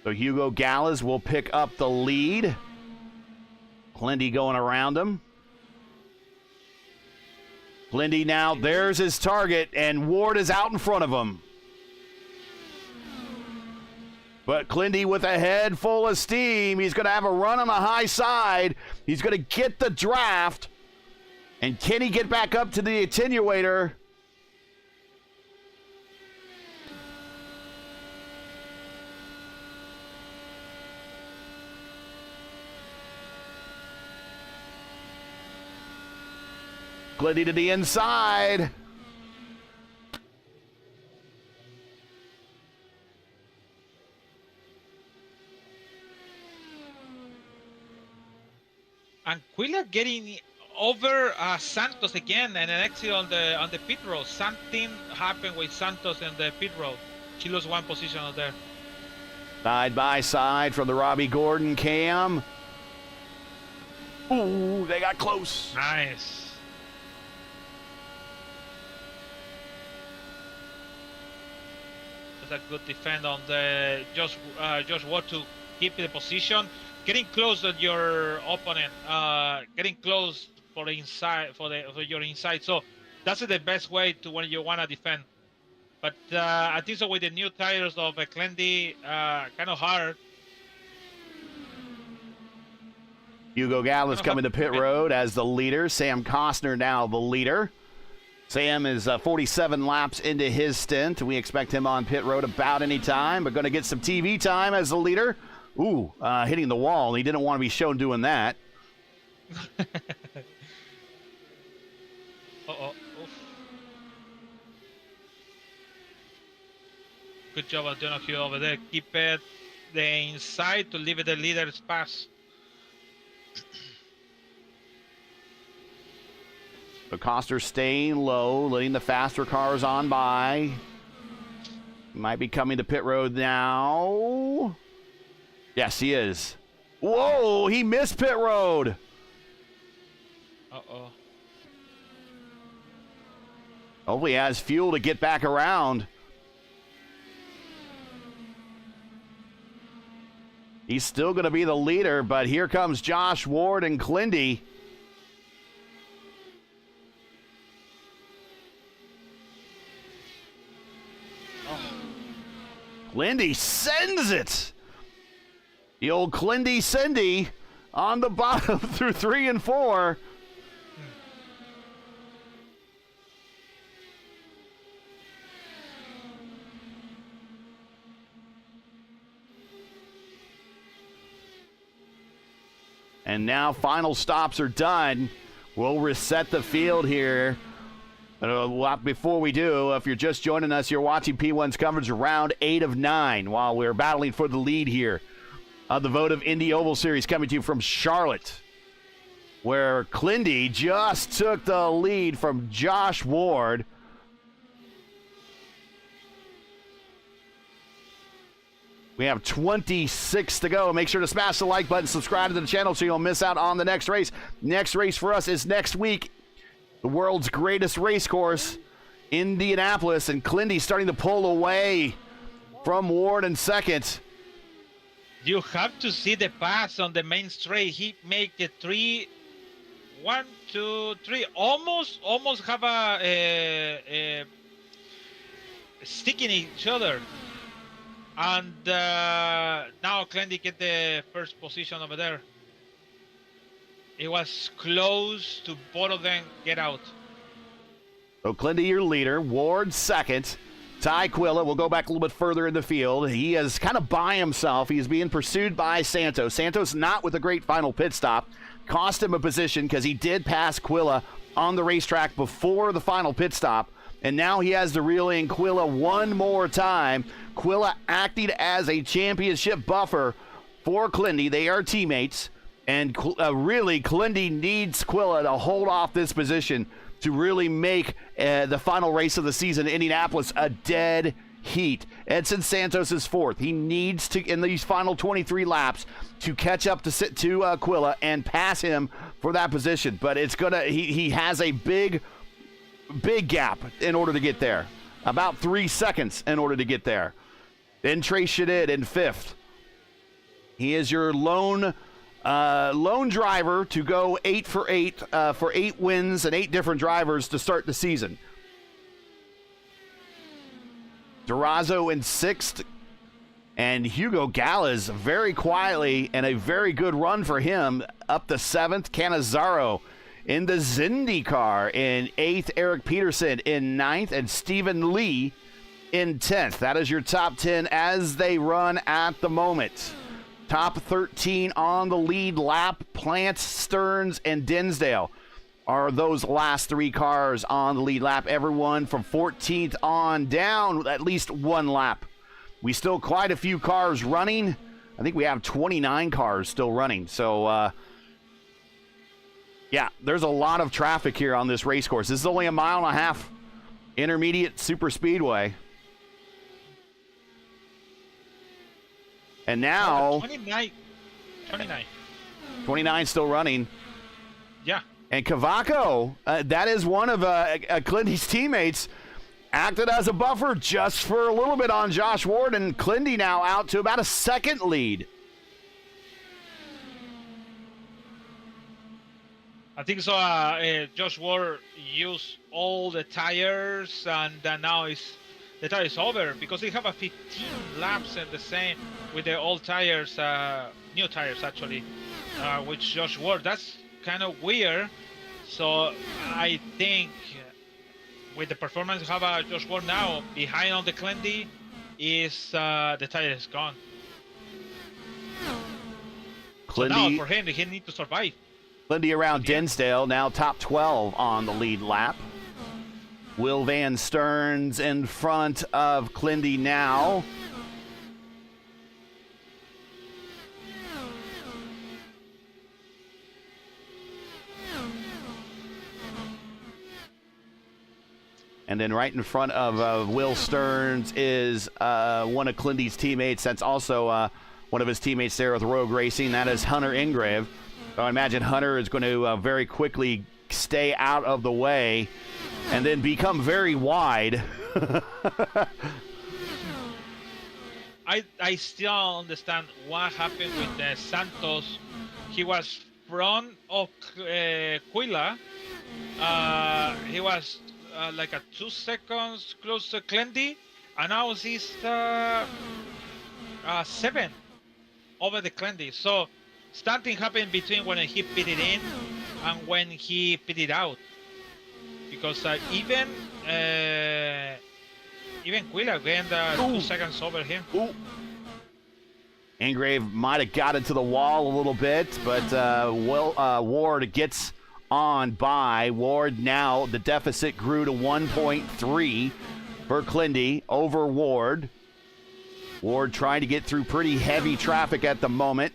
So Hugo Gallas will pick up the lead. Clendy going around him. Clendy now, there's his target, and Ward is out in front of him. But Clendy with a head full of steam. He's going to have a run on the high side. He's going to get the draft. And can he get back up to the attenuator? Clendy to the inside. And Quilla getting over Santos again, and an exit on the pit road. Something happened with Santos in the pit road. She lost one position out there. Side by side from the Robbie Gordon cam. Ooh, they got close. Nice. That's a good defend on the Josh Ward to keep the position. Getting close to your opponent, getting close for the inside, for your inside. So that's the best way to when you want to defend. But I think so with the new tires of Clendy, kind of hard. Hugo Gallas coming to pit road as the leader. Sam Costner now the leader. Sam is 47 laps into his stint. We expect him on pit road about any time, but going to get some TV time as the leader. Ooh, hitting the wall. He didn't want to be shown doing that. Uh-oh. Oof. Good job on Donahue over there. Keep it the inside to leave it the leader's pass. So Coster staying low, letting the faster cars on by. Might be coming to pit road now. Yes, he is. Whoa, he missed pit road. Uh-oh. Hopefully he has fuel to get back around. He's still going to be the leader, but here comes Josh Ward and Clendy. Clendy sends it. The old Clendy Cindy on the bottom through 3 and 4. And now final stops are done. We'll reset the field here. Before we do, if you're just joining us, you're watching P1's coverage of round 8 of 9 while we're battling for the lead here of the Votive Indy Oval Series coming to you from Charlotte, where Clendy just took the lead from Josh Ward. We have 26 to go. Make sure to smash the like button, subscribe to the channel so you don't miss out on the next race. Next race for us is next week. The world's greatest race course, Indianapolis, and Clendy starting to pull away from Ward in second. You have to see the pass on the main straight. He make it 3, 1, 2, 3, almost have a sticking each other. And now Clendy get the first position over there. It was close to both of them get out. So Clendy, your leader. Ward second. Ty Quilla will go back a little bit further in the field. He is kind of by himself. He is being pursued by Santos. Santos not with a great final pit stop. Cost him a position because he did pass Quilla on the racetrack before the final pit stop. And now he has to reel in Quilla one more time. Quilla acting as a championship buffer for Clendy. They are teammates. And really, Clendy needs Quilla to hold off this position to really make the final race of the season in Indianapolis a dead heat. Edson Santos is fourth. He needs to, in these final 23 laps, to catch up to Aquila and pass him for that position. But it's gonna. He has a big gap in order to get there. About 3 seconds in order to get there. Then Trey Shadid in fifth. He is your lone driver to go 8 for 8 for 8 wins and 8 different drivers to start the season. Durazo in sixth, and Hugo Gallas very quietly, and a very good run for him, up to seventh. Cannizzaro in the INDYCAR in eighth. Eric Peterson in ninth, and Stephen Lee in 10th. That is your top 10 as they run at the moment. Top 13 on the lead lap. Plant, Stearns, and Dinsdale are those last 3 cars on the lead lap. Everyone from 14th on down, at least 1 lap. We still quite a few cars running. I think we have 29 cars still running. So, yeah, there's a lot of traffic here on this race course. This is only a 1.5 mile intermediate super speedway. And now 29 still running. Yeah. And Cavaco, that is one of Clindy's teammates, acted as a buffer just for a little bit on Josh Ward, and Clindy now out to about a second lead. I think so. Josh Ward used all the tires, and now the tire is over because they have a 15 laps and the same with the old tires, new tires actually, with Josh Ward. That's kind of weird. So I think with the performance of Josh Ward now behind on the Clindy, is the tire is gone. Clindy, so now for him, he needs to survive. Clindy around Dinsdale, now top 12 on the lead lap. Will Van Stearns in front of Clindy now. And then right in front of Will Stearns is one of Clindy's teammates. That's also one of his teammates there with Rogue Racing. That is Hunter Ingrave. So I imagine Hunter is going to very quickly stay out of the way and then become very wide. I still don't understand what happened with Santos. He was front of Quilla. He was like a 2 seconds close to Clindy, and now he's 7 over the Clindy. So something happened between when he pitted in and when he pitted out, because even Quilla gained 2 seconds over him. Ooh. Ingrave might have got into the wall a little bit, but Ward gets on by. Ward now, the deficit grew to 1.3 for Clindy over Ward. Ward trying to get through pretty heavy traffic at the moment.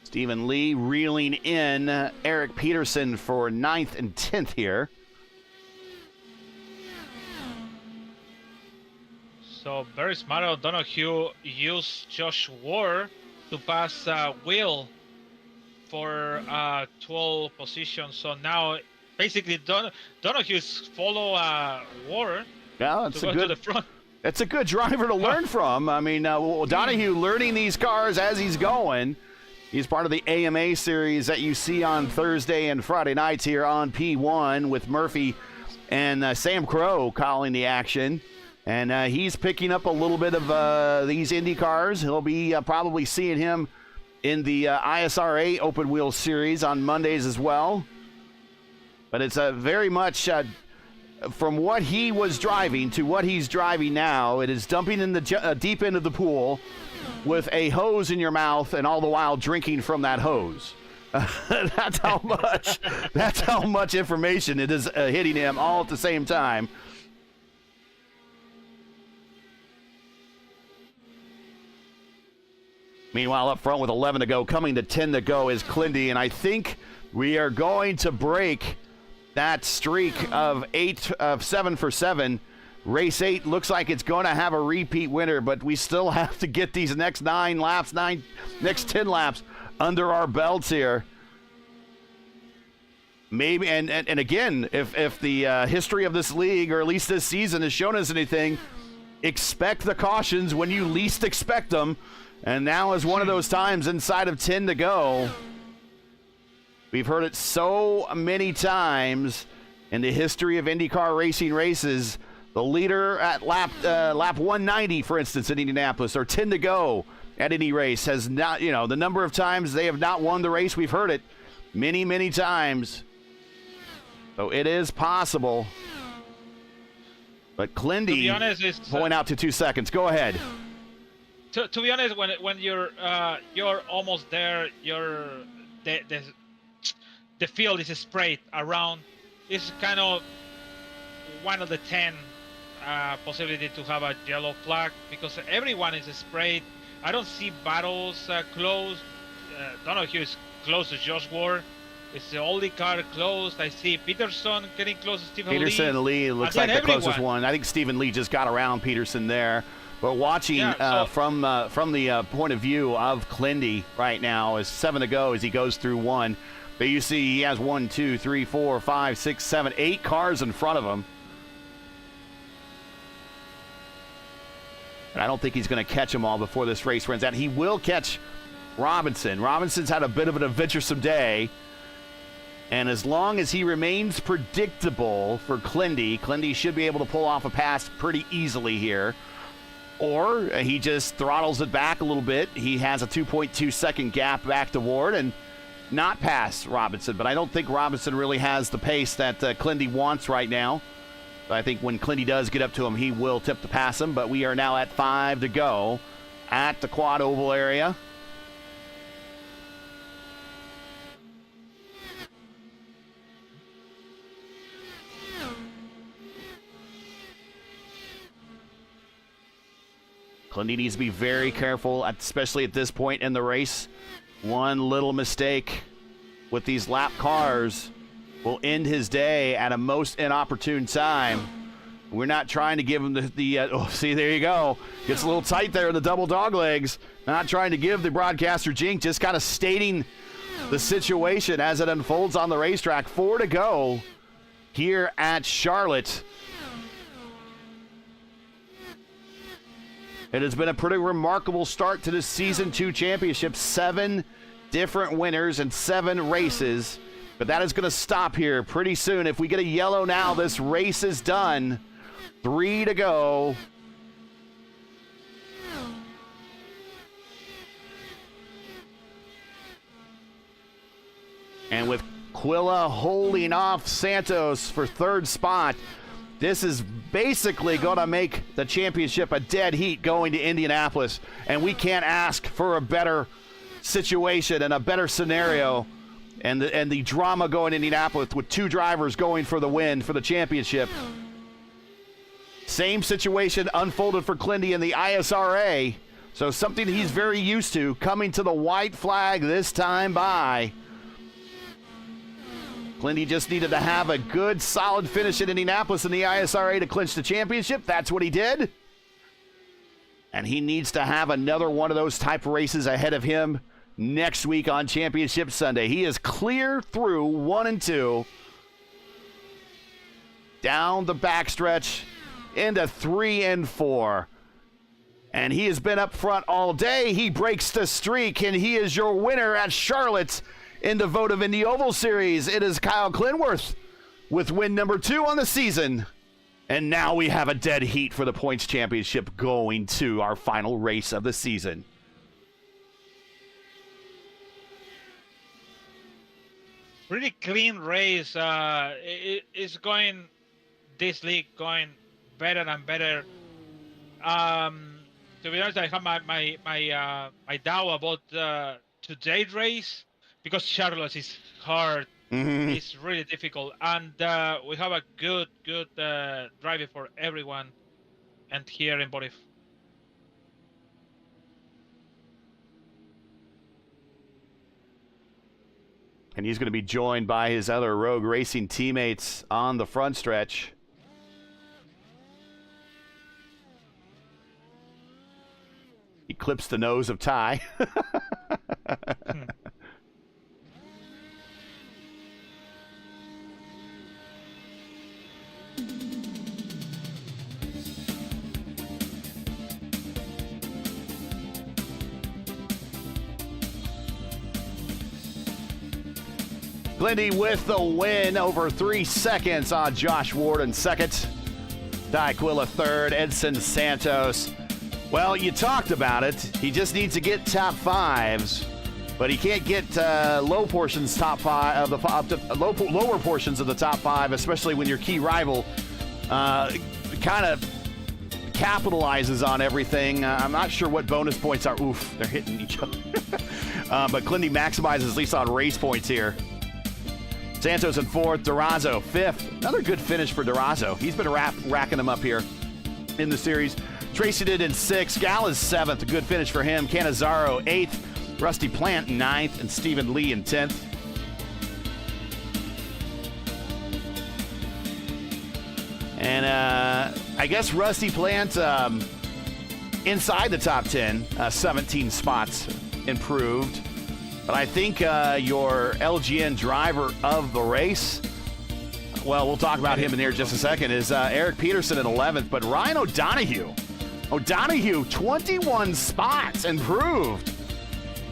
Stephen Lee reeling in Eric Peterson for 9th and 10th here. So very smart of Donohue used Josh Ward to pass Will for 12 position. So now basically Donohue's follow Ward Yeah, to go to the front. It's a good driver to learn from. I mean, Donohue learning these cars as he's going. He's part of the AMA series that you see on Thursday and Friday nights here on P1 with Murphy and Sam Crow calling the action. And he's picking up a little bit of these Indy cars. He'll be probably seeing him in the ISR8 Open Wheel Series on Mondays as well. But it's very much from what he was driving to what he's driving now. It is dumping in the deep end of the pool. with a hose in your mouth and all the while drinking from that hose. That's how much information it is hitting him all at the same time. Meanwhile, up front with 11 to go, coming to 10 to go is Clindy, and I think we are going to break that streak of 7 for 7. Race 8 looks like it's going to have a repeat winner, but we still have to get these next 10 laps under our belts here. Maybe, and again, if the history of this league, or at least this season, has shown us anything, expect the cautions when you least expect them. And now is one of those times inside of 10 to go. We've heard it so many times in the history of IndyCar racing races. The leader at lap 190, for instance, in Indianapolis, or 10 to go at any race, has not, the number of times they have not won the race. We've heard it many, many times. So it is possible. But Clindy, pulling out to 2 seconds. Go ahead. To be honest, when you're almost there, the field is sprayed around. It's kind of one of the 10 possibility to have a yellow flag, because everyone is sprayed. I don't see battles close. Donahue is close to Josh Ward. It's the only car closed. I see Peterson getting close to Stephen Lee. Peterson and Lee looks like the closest one. I think Stephen Lee just got around Peterson there. But watching from the point of view of Clindy right now, is 7 to go as he goes through one. But you see he has 1, 2, 3, 4, 5, 6, 7, 8 cars in front of him. And I don't think he's going to catch them all before this race runs out. He will catch Robinson. Robinson's had a bit of an adventuresome day. And as long as he remains predictable for Clindy should be able to pull off a pass pretty easily here. Or he just throttles it back a little bit. He has a 2.2 second gap back to Ward and not pass Robinson. But I don't think Robinson really has the pace that Clindy wants right now. So I think when Clindy does get up to him, he will tip to pass him. But we are now at 5 to go at the quad oval area. Clindy needs to be very careful, especially at this point in the race. One little mistake with these lap cars will end his day at a most inopportune time. We're not trying to give him see, there you go. Gets a little tight there in the double dog legs. Not trying to give the broadcaster jinx, just kind of stating the situation as it unfolds on the racetrack. 4 to go here at Charlotte. It has been a pretty remarkable start to this Season 2 championship. 7 different winners and 7 races. But that is going to stop here pretty soon. If we get a yellow now, this race is done. 3 to go. And with Quilla holding off Santos for 3rd spot, this is basically going to make the championship a dead heat going to Indianapolis. And we can't ask for a better situation and a better scenario. And the drama going to Indianapolis with 2 drivers going for the win for the championship. Same situation unfolded for Clindy in the ISRA. So something he's very used to, coming to the white flag this time by. Clindy just needed to have a good, solid finish in Indianapolis in the ISRA to clinch the championship. That's what he did. And he needs to have another one of those type of races ahead of him next week on Championship Sunday. He is clear through 1 and 2. Down the backstretch into 3 and 4. And he has been up front all day. He breaks the streak, and he is your winner at Charlotte in the Votive Indy Oval Series. It is Kyle Clinworth with win number 2 on the season. And now we have a dead heat for the points championship going to our final race of the season. Pretty clean race. It's going, this league going better and better. To be honest, I have my doubt about today's race because Charlotte is hard. It's really difficult, and we have a good driver for everyone, and here in Votive. And he's going to be joined by his other Rogue Racing teammates on the front stretch. He clips the nose of Ty. Glindy with the win, over 3 seconds on Josh Ward in second. Ty Quilla third, Edson Santos. Well, you talked about it. He just needs to get top fives, but he can't get low portions top five of the lower portions of the top five, especially when your key rival kind of capitalizes on everything. I'm not sure what bonus points are. Oof, they're hitting each other. But Glindy maximizes at least on race points here. Santos in fourth, Durazo fifth. Another good finish for Durazo. He's been racking them up here in the series. Tracy did in sixth. Gallus seventh. A good finish for him. Canizaro eighth. Rusty Plant ninth. And Stephen Lee in 10th. And I guess Rusty Plant inside the top 10. 17 spots improved. But I think your LGN driver of the race, well, we'll talk about him in here in just a second, is Eric Peterson in 11th. But Ryan O'Donohue, 21 spots improved.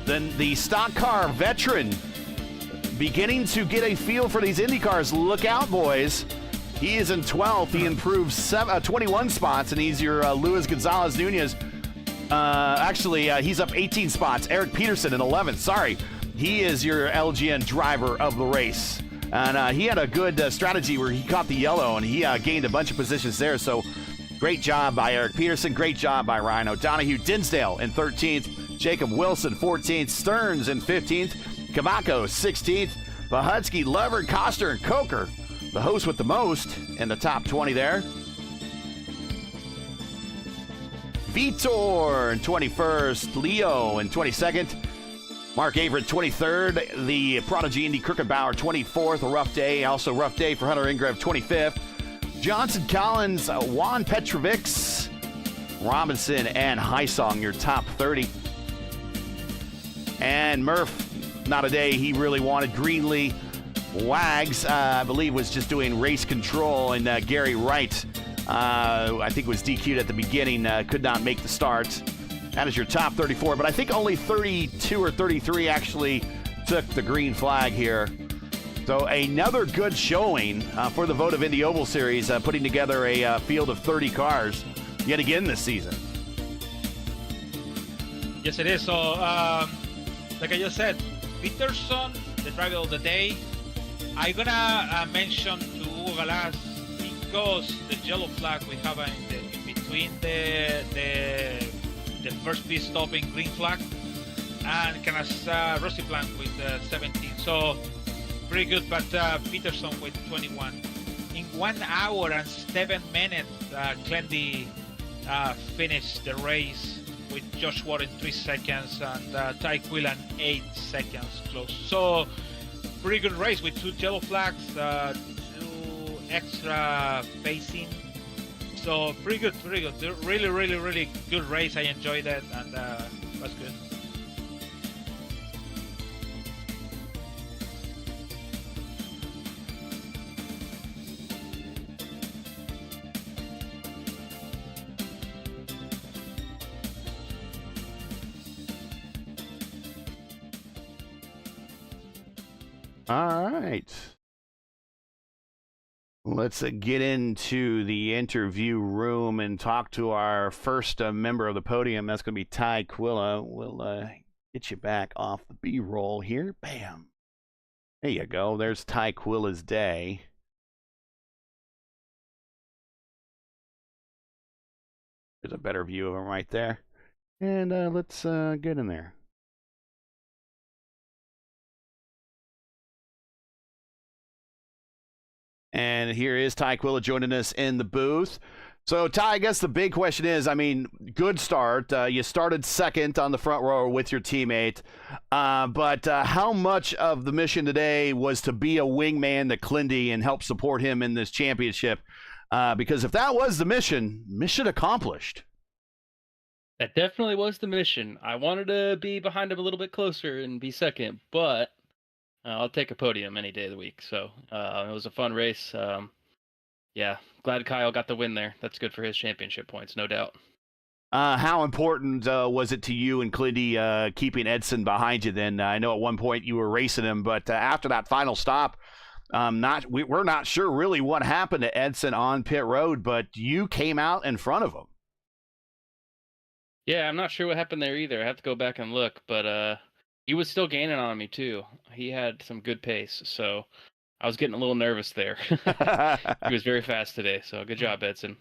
Then the stock car veteran beginning to get a feel for these IndyCars. Look out, boys. He is in 12th. He improved 21 spots, and he's your Luis Gonzalez Nunez. He's up 18 spots. Eric Peterson in 11th. Sorry. He is your LGN driver of the race. And he had a good strategy where he caught the yellow, and he gained a bunch of positions there. So great job by Eric Peterson. Great job by Ryan O'Donohue. Dinsdale in 13th. Jacob Wilson 14th. Stearns in 15th. Cavaco 16th. Bahutsky, Lever, Koster, and Coker, the host with the most in the top 20 there. Vitor in 21st, Leo in 22nd, Mark Averett 23rd, the Prodigy Indy Kirkenbauer 24th, a rough day, also rough day for Hunter Ingrev 25th, Johnson Collins, Juan Petrovics, Robinson, and Heisong, your top 30. And Murph, not a day he really wanted. Greenlee, Wags, I believe, was just doing race control, and Gary Wright, I think was DQ'd at the beginning, could not make the start. That is your top 34, but I think only 32 or 33 actually took the green flag here. So another good showing for the Votive Indy Oval Series, putting together a field of 30 cars yet again this season. Yes, it is. So, like I just said, Peterson, the driver of the day. I'm gonna mention to Hugo Galaz because the yellow flag we have in between the first pit stop in green flag, and Rusty Plant with 17. So pretty good, but Peterson with 21. In 1 hour and 7 minutes, Glendy finished the race with Josh Ward in 3 seconds and Ty Quillan 8 seconds close. So pretty good race with 2 yellow flags, 2 extra pacing. So pretty good. Really good race. I enjoyed it, and was good. All right. Let's get into the interview room and talk to our first member of the podium. That's going to be Ty Quilla. We'll get you back off the B-roll here. Bam. There you go. There's Ty Quilla's day. There's a better view of him right there. And let's get in there. And here is Ty Quilla joining us in the booth. So, Ty, I guess the big question is, I mean, good start. You started second on the front row with your teammate. But how much of the mission today was to be a wingman to Clindy and help support him in this championship? Because if that was the mission accomplished. That definitely was the mission. I wanted to be behind him a little bit closer and be second, but I'll take a podium any day of the week. So it was a fun race. Yeah, glad Kyle got the win there. That's good for his championship points, no doubt. How important was it to you and Clindy keeping Edson behind you then? I know at one point you were racing him, but after that final stop, we're not sure really what happened to Edson on pit road, but you came out in front of him. Yeah, I'm not sure what happened there either. I have to go back and look, but he was still gaining on me too. He had some good pace, so I was getting a little nervous there. He was very fast today, so good job, Edson.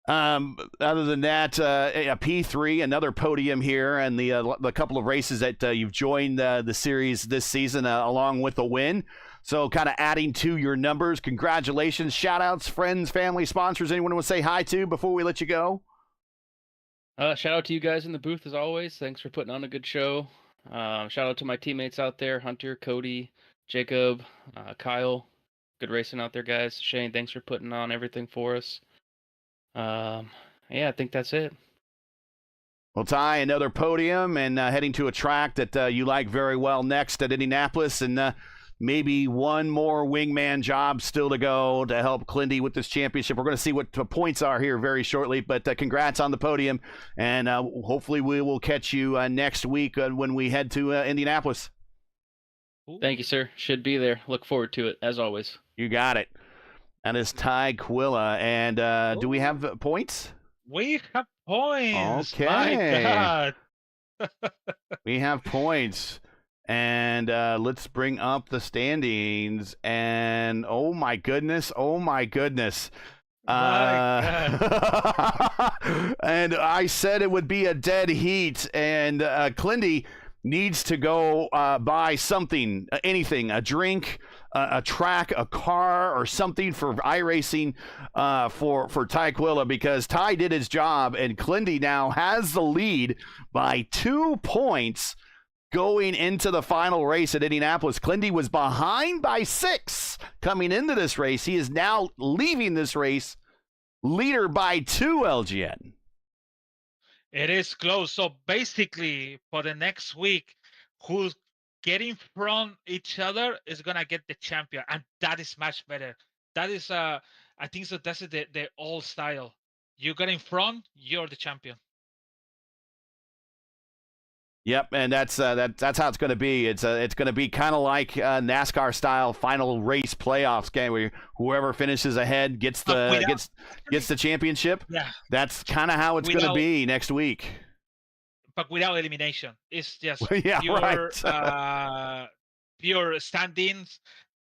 Other than that, a P3, another podium here, and the couple of races that you've joined the series this season along with the win. So kind of adding to your numbers. Congratulations. Shout outs, friends, family, sponsors. Anyone want to say hi to before we let you go? Shout out to you guys in the booth as always. Thanks for putting on a good show. Shout out to my teammates out there, Hunter, Cody, Jacob, Kyle. Good racing out there, guys. Shane, thanks for putting on everything for us. Yeah, I think that's it. Well, Ty, another podium and heading to a track that you like very well next at Indianapolis, and maybe one more wingman job still to go to help Clindy with this championship. We're going to see what the points are here very shortly, but congrats on the podium, and hopefully we will catch you next week when we head to Indianapolis. Thank you, sir. Should be there. Look forward to it, as always. You got it. That is Ty Quilla, and do we have points? We have points. Okay. My God. We have points. And let's bring up the standings. And oh my goodness. And I said it would be a dead heat. And Clindy needs to go buy something, anything, a drink, a track, a car, or something for iRacing for Ty Quilla, because Ty did his job, and Clindy now has the lead by 2 points. Going into the final race at Indianapolis, Clindy was behind by 6 coming into this race. He is now leaving this race leader by 2, LGN. It is close. So basically, for the next week, who's getting from each other is going to get the champion. And that is much better. That is, I think so. That's the old style. You get in front, you're the champion. Yep, and that's how it's going to be. It's going to be kind of like NASCAR style final race playoffs game where whoever finishes ahead gets the championship. Yeah, that's kind of how it's going to be next week. But without elimination, it's just yeah, pure, right. Pure standings.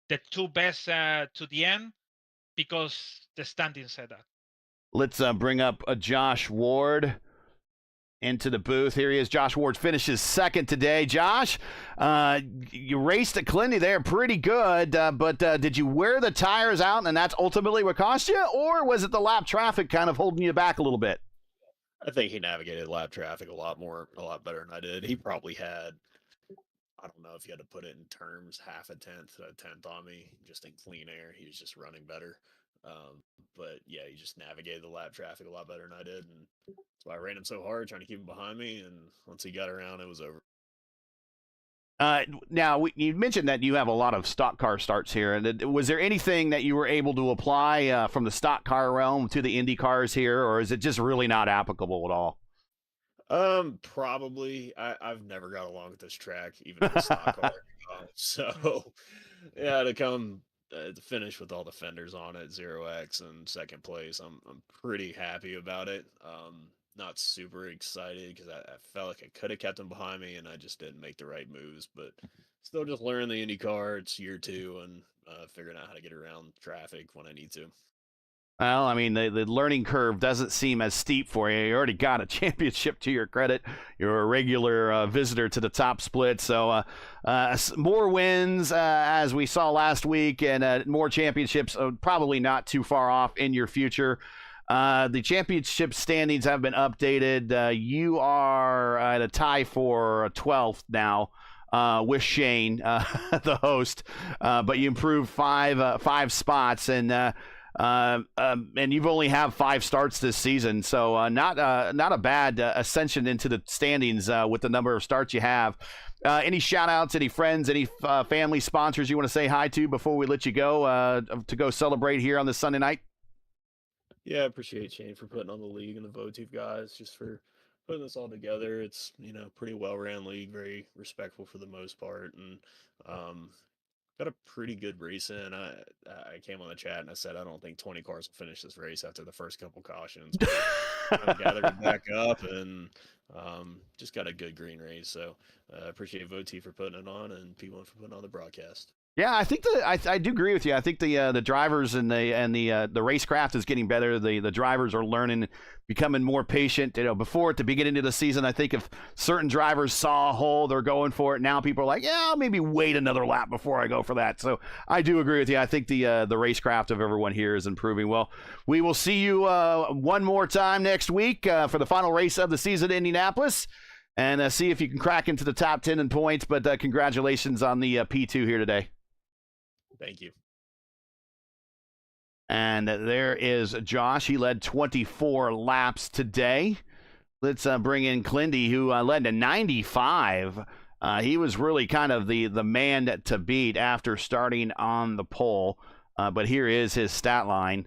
The 2 best to the end, because the standings said that. Let's bring up Josh Ward into the booth. Here he is. Josh Ward finishes second today. Josh, you raced at Clindy there pretty good, but did you wear the tires out and that's ultimately what cost you, or was it the lap traffic kind of holding you back a little bit? I think he navigated lap traffic a lot better than I did. He probably had, I don't know if you had to put it in terms, half a tenth on me, just in clean air. He was just running better. But yeah, he just navigated the lap traffic a lot better than I did, and that's why I ran him so hard, trying to keep him behind me. And once he got around, it was over. Now, you mentioned that you have a lot of stock car starts here, and was there anything that you were able to apply from the stock car realm to the Indy cars here, or is it just really not applicable at all? Probably. I've never got along with this track, even in the stock car. So yeah, to come to finish with all the fenders on it, 0x and second place, I'm pretty happy about it. Not super excited because I felt like I could have kept him behind me, and I just didn't make the right moves. But still, just learning the IndyCar. It's year 2, and figuring out how to get around traffic when I need to. Well, I mean, the learning curve doesn't seem as steep for you. You already got a championship to your credit. You're a regular visitor to the top split. So more wins, as we saw last week, and more championships, probably not too far off in your future. The championship standings have been updated. You are at a tie for 12th now. With Shane, the host, but you improved five spots, and you've only have 5 starts this season, so not a bad ascension into the standings with the number of starts you have. Any shout outs, any friends, any family sponsors you want to say hi to before we let you go to go celebrate here on this Sunday night? Yeah, I appreciate Shane for putting on the league and the Votive guys, just for putting this all together. It's, pretty well ran league, very respectful for the most part, and got a pretty good race in. I came on the chat and I said I don't think 20 cars will finish this race after the first couple cautions. But gathered it back up and just got a good green race. So I appreciate Votive for putting it on and P1 for putting on the broadcast. Yeah, I think I do agree with you. I think the drivers and the racecraft is getting better. The drivers are learning, becoming more patient. Before at the beginning of the season, I think if certain drivers saw a hole, they're going for it. Now people are like, yeah, I'll maybe wait another lap before I go for that. So I do agree with you. I think the racecraft of everyone here is improving. Well, we will see you one more time next week for the final race of the season in Indianapolis, and see if you can crack into the top 10 in points. But congratulations on the P2 here today. Thank you. And there is Josh. He led 24 laps today. Let's bring in Clindy, who led to 95. He was really kind of the man to beat after starting on the pole. But here is his stat line.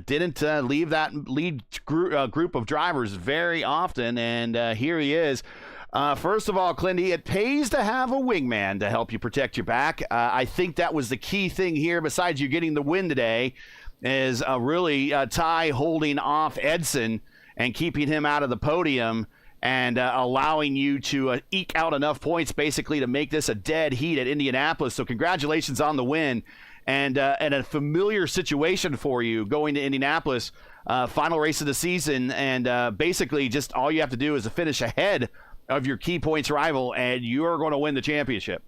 Didn't leave that lead group of drivers very often, and here he is. First of all, Clindy, it pays to have a wingman to help you protect your back. I think that was the key thing here, besides you getting the win today, is really Ty holding off Edson and keeping him out of the podium and allowing you to eke out enough points basically to make this a dead heat at Indianapolis. So congratulations on the win. And a familiar situation for you going to Indianapolis, final race of the season, and basically just all you have to do is to finish ahead of your key points rival, and you're going to win the championship.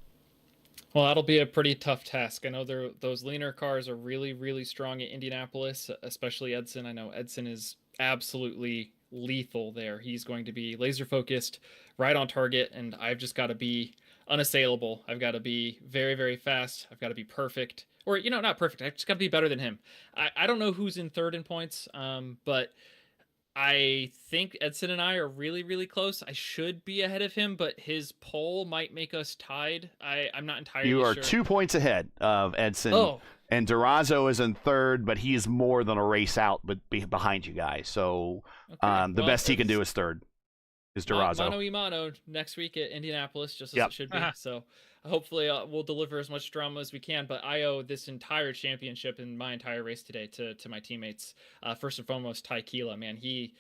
Well, that'll be a pretty tough task. I know those leaner cars are really, really strong at Indianapolis, especially Edson. I know Edson is absolutely lethal there. He's going to be laser focused, right on target, and I've just got to be unassailable. I've got to be very, very fast. I've got to be perfect. Or, not perfect. I've just got to be better than him. I don't know who's in third in points, but I think Edson and I are really, really close. I should be ahead of him, but his pole might make us tied. I'm not entirely sure. You are 2 points ahead of Edson. Oh. And Durazo is in third, but he is more than a race out but behind you guys. So the best he can do is third, is Durazo. Mano y mano next week at Indianapolis, just as it should be. So hopefully we'll deliver as much drama as we can, but I owe this entire championship and my entire race today to my teammates. First and foremost, Ty Keela, man, he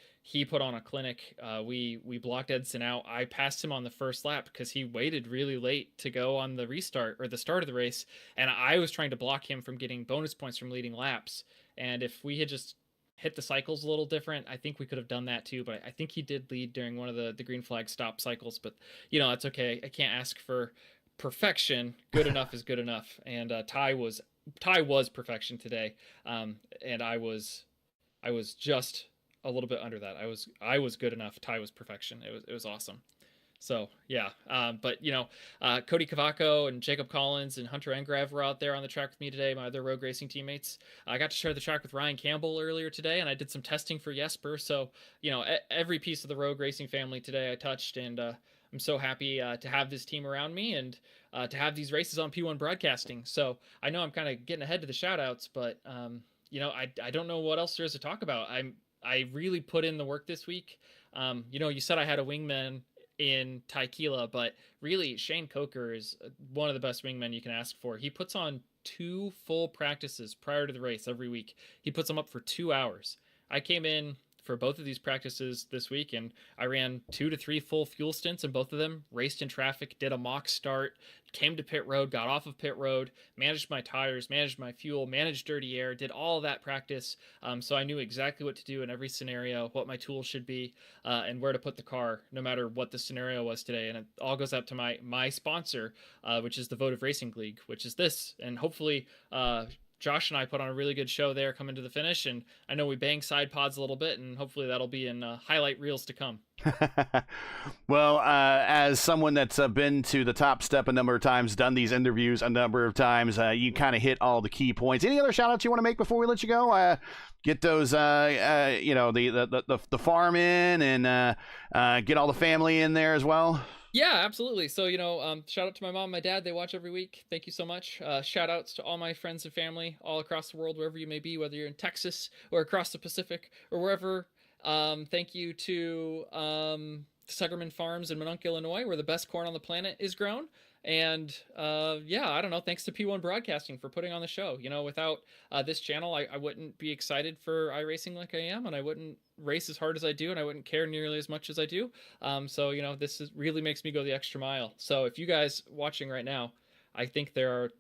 put on a clinic. We blocked Edson out. I passed him on the first lap because he waited really late to go on the restart or the start of the race, and I was trying to block him from getting bonus points from leading laps. And if we had just hit the cycles a little different, I think we could have done that too. But I think he did lead during one of the green flag stop cycles, but that's okay. I can't ask for perfection. Good enough is good enough, and Ty was perfection today, and I was just a little bit under that. I was good enough. Ty was perfection. It was awesome. So yeah, but Cody Cavaco and Jacob Collins and Hunter Engrav were out there on the track with me today, my other road racing teammates. I got to share the track with Ryan Campbell earlier today, and I did some testing for Jesper. So every piece of the road racing family today I touched, and I'm so happy to have this team around me and to have these races on P1 Broadcasting. So I know I'm kind of getting ahead to the shout outs, but I don't know what else there is to talk about. I really put in the work this week. You said I had a wingman in Ty Keela, but really Shane Coker is one of the best wingmen you can ask for. He puts on 2 full practices prior to the race every week. He puts them up for 2 hours. I came in for both of these practices this week, and I ran 2 to 3 full fuel stints in both of them, raced in traffic, did a mock start, came to pit road, got off of pit road, managed my tires, managed my fuel, managed dirty air, did all of that practice. So I knew exactly what to do in every scenario, what my tools should be, and where to put the car, no matter what the scenario was today. And it all goes up to my sponsor, which is the Votive Racing League, which is this. And hopefully, Josh and I put on a really good show there coming to the finish, and I know we bang side pods a little bit, and hopefully that'll be in highlight reels to come. Well, as someone that's been to the Top Step a number of times, done these interviews a number of times, you kind of hit all the key points. Any other shout outs you want to make before we let you go? Get those, the farm in, and get all the family in there as well. Yeah, absolutely. So, shout out to my mom and my dad. They watch every week. Thank you so much. Shout outs to all my friends and family all across the world, wherever you may be, whether you're in Texas or across the Pacific or wherever. Thank you to Sugarman Farms in Minonk, Illinois, where the best corn on the planet is grown. And I don't know, thanks to P1 Broadcasting for putting on the show. Without this channel, I wouldn't be excited for iRacing like I am, and I wouldn't race as hard as I do, and I wouldn't care nearly as much as I do. This really makes me go the extra mile. So if you guys watching right now, I think there are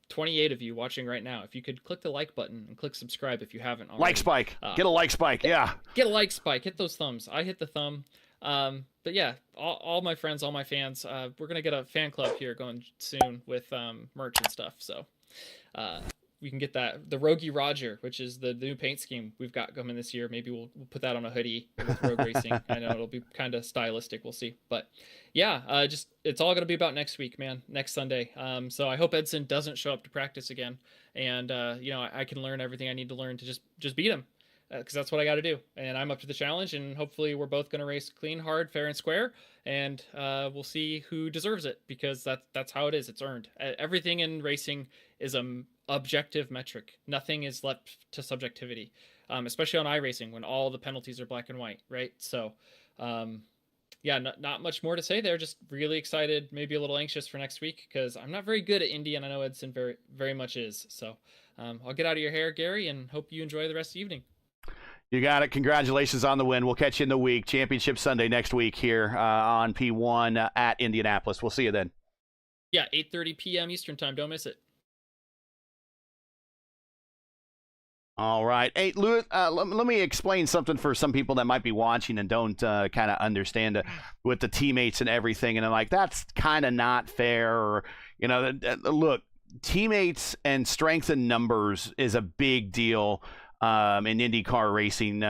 28 of you watching right now. If you could click the like button and click subscribe if you haven't already. Like spike. Get a like spike. Yeah. Get a like spike. Hit those thumbs. I hit the thumb. But yeah, all my friends, all my fans, we're going to get a fan club here going soon with merch and stuff. So we can get that. The Rogie Roger, which is the new paint scheme we've got coming this year. Maybe we'll put that on a hoodie with Rogue Racing. I know it'll be kind of stylistic. We'll see. But yeah, it's all going to be about next week, man, next Sunday. So I hope Edson doesn't show up to practice again. And, I can learn everything I need to learn to just beat him. Because that's what I got to do, and I'm up to the challenge, and hopefully we're both going to race clean, hard, fair, and square, and we'll see who deserves it, because that's how it is. It's earned. Everything in racing is an objective metric. Nothing is left to subjectivity, especially on iRacing when all the penalties are black and white, right? So, not much more to say there. Just really excited, maybe a little anxious for next week, because I'm not very good at Indy, and I know Edson very, very much is. So I'll get out of your hair, Gary, and hope you enjoy the rest of the evening. You got it. Congratulations on the win. We'll catch you in the week. Championship Sunday next week here on P1 at Indianapolis. We'll see you then. Yeah, 8:30 p.m. Eastern time. Don't miss it. All right. Hey, Louis, let me explain something for some people that might be watching and don't kind of understand with the teammates and everything. And I'm like, that's kind of not fair. Or, look, teammates and strength in numbers is a big deal. In IndyCar racing,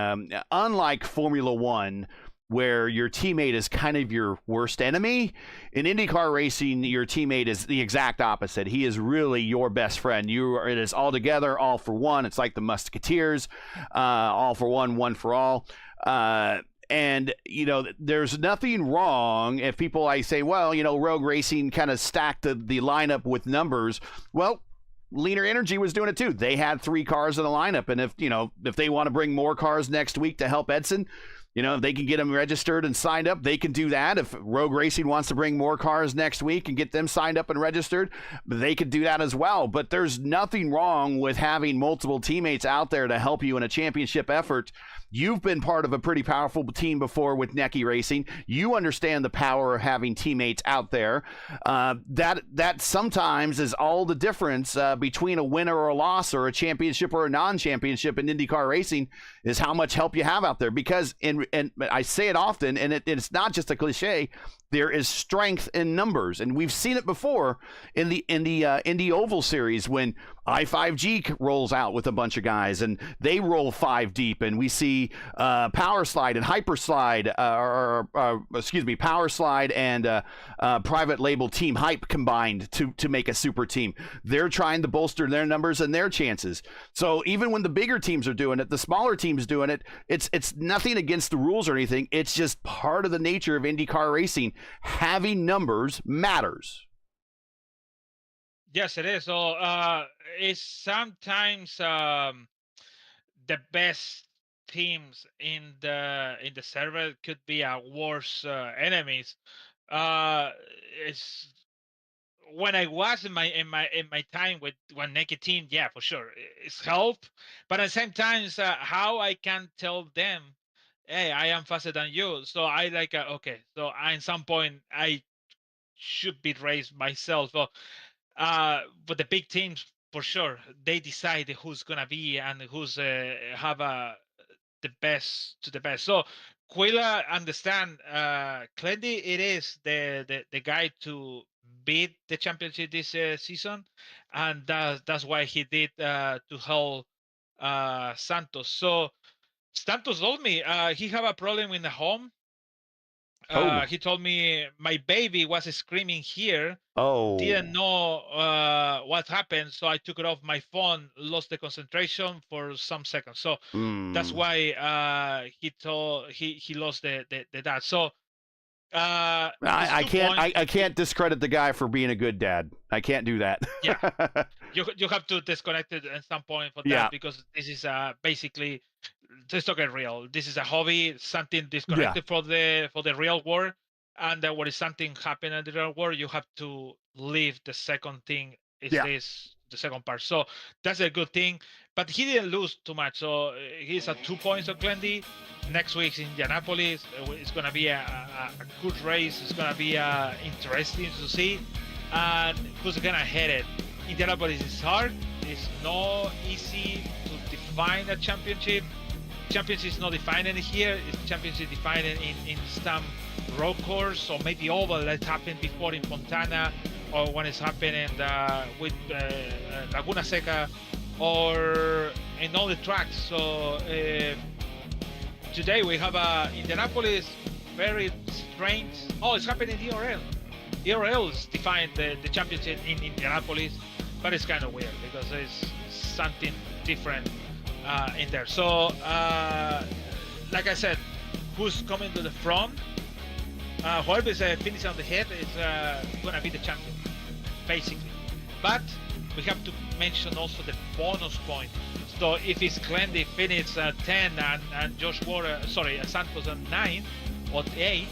unlike Formula One, where your teammate is kind of your worst enemy, in IndyCar racing, your teammate is the exact opposite. He is really your best friend. It is all together, all for one. It's like the Musketeers, all for one, one for all. And, there's nothing wrong if people say, well, Rogue Racing kind of stacked the lineup with numbers. Well, Leaner Energy was doing it too. They had 3 cars in the lineup, and if they want to bring more cars next week to help Edson, if they can get them registered and signed up, they can do that. If Rogue Racing wants to bring more cars next week and get them signed up and registered, they could do that as well. But there's nothing wrong with having multiple teammates out there to help you in a championship effort. You've been part of a pretty powerful team before with Necky Racing. You understand the power of having teammates out there. That sometimes is all the difference between a winner or a loss, or a championship or a non-championship in IndyCar racing, is how much help you have out there. Because, and I say it often, and it's not just a cliche, there is strength in numbers. And we've seen it before in the Indy Oval Series when I5G rolls out with a bunch of guys and they roll 5 deep, and we see Power Slide and Hyper Slide, Power Slide and private label Team Hype combined to make a super team. They're trying to bolster their numbers and their chances. So even when the bigger teams are doing it, the smaller teams doing it, it's nothing against the rules or anything. It's just part of the nature of IndyCar racing. Having numbers matters. Yes, it is. So it's sometimes the best teams in the server could be our worst enemies. It's when I was in my time with one naked team, yeah, for sure, it's help. But at the same time, how I can tell them hey, I am faster than you. So I like, okay. So in some point, I should be raced myself. So, but the big teams, for sure, they decide who's going to be and who's have the best to the best. So Quilla understand Clendy, it is the guy to beat the championship this season, and that's why he did to help Santos. So Santos told me he have a problem in the home. He told me my baby was screaming here. Didn't know what happened, so I took it off my phone, lost the concentration for some seconds. So that's why he lost the dad. So I can't discredit the guy for being a good dad. I can't do that. Yeah, you have to disconnect it at some point for that, because this is basically, let's not get real. This is a hobby, something disconnected for the real world, and when something happen in the real world, you have to leave the second thing. This the second part? So that's a good thing. But he didn't lose too much, so he's at 2 points of Glendy. Next week in Indianapolis, it's gonna be a good race. It's gonna be interesting to see, and who's gonna hit it. Indianapolis is hard. It's not easy to define a championship. Championship is not defined here. It's championship defined in some road course, or maybe oval that happened before in Fontana, or when it's happening with Laguna Seca, or in all the tracks. So today we have Indianapolis, very strange. Oh, it's happening in ERL. ERL is defined the championship in Indianapolis, but it's kind of weird because there's something different in there. So, like I said, who's coming to the front? Whoever is finishing on the head is going to be the champion, basically. But we have to mention also the bonus point. So if it's Glendy finish 10 and Josh Ward, Santos 9 or 8,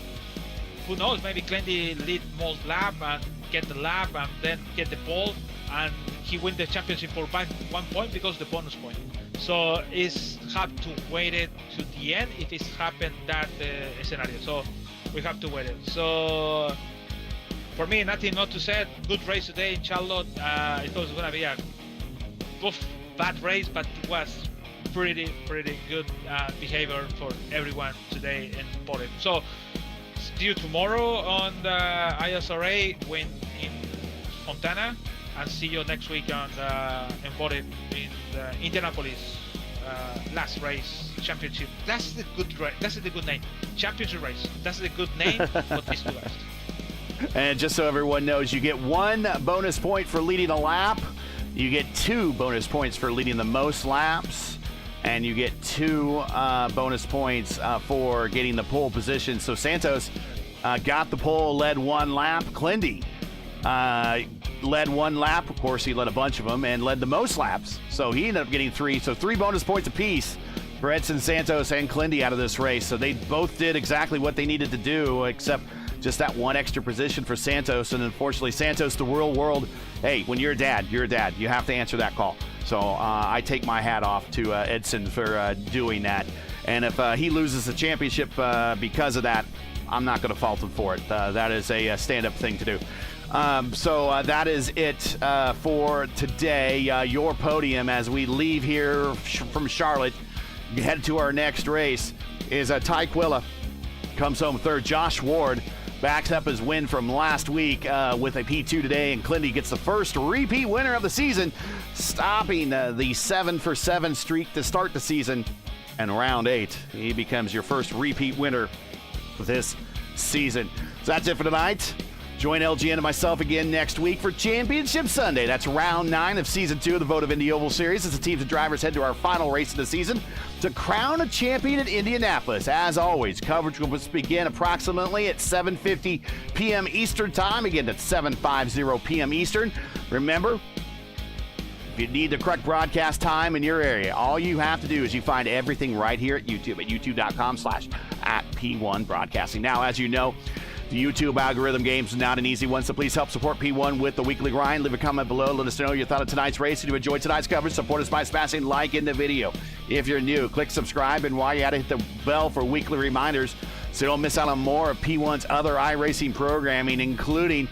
who knows? Maybe Glendy lead most lap and get the lap and then get the pole, and he win the championship for 1 point because the bonus point. So it's have to wait it to the end if it's happened that scenario. So we have to wait it. So for me, nothing not to say. Good race today in Charlotte. I thought it was gonna be a bad race, but it was pretty good behavior for everyone today in Votive. So see you tomorrow on the ISRA win in Fontana, and see you next week on in Votive in the Indianapolis last race championship. That's the good race. That's the good name. Championship race. That's the good name for these two guys. And just so everyone knows, you get 1 bonus point for leading a lap. You get 2 bonus points for leading the most laps. And you get 2 bonus points for getting the pole position. So Santos got the pole, led 1 lap. Clendy led 1 lap. Of course, he led a bunch of them and led the most laps. So he ended up getting 3. So 3 bonus points apiece for Edson Santos and Clendy out of this race. So they both did exactly what they needed to do, except just that 1 extra position for Santos. And unfortunately, Santos, the real world, hey, when you're a dad, you're a dad. You have to answer that call. So I take my hat off to Edson for doing that. And if he loses the championship because of that, I'm not going to fault him for it. That is a stand-up thing to do. So that is it for today. Your podium as we leave here from Charlotte, head to our next race, is Ty Quilla. Comes home 3rd. Josh Ward backs up his win from last week with a P2 today, and Clendy gets the first repeat winner of the season, stopping the 7-for-7 streak to start the season. And round 8, he becomes your first repeat winner this season. So that's it for tonight. Join LGN and myself again next week for Championship Sunday. That's round 9 of Season 2 of the Votive Indy Oval Series as the teams and drivers head to our final race of the season to crown a champion at Indianapolis. As always, coverage will begin approximately at 7:50 p.m. Eastern Time. Again, that's 7:50 p.m. Eastern. Remember, if you need the correct broadcast time in your area, all you have to do is you find everything right here at YouTube at youtube.com/@P1 Broadcasting. Now, as you know, the YouTube algorithm game is not an easy one, so please help support P1 with the weekly grind. Leave a comment below. Let us know your thought of tonight's race. If you enjoyed tonight's coverage, support us by smashing like in the video. if you're new. Click subscribe, and while you're at it, hit the bell for weekly reminders so you don't miss out on more of P1's other iRacing programming, including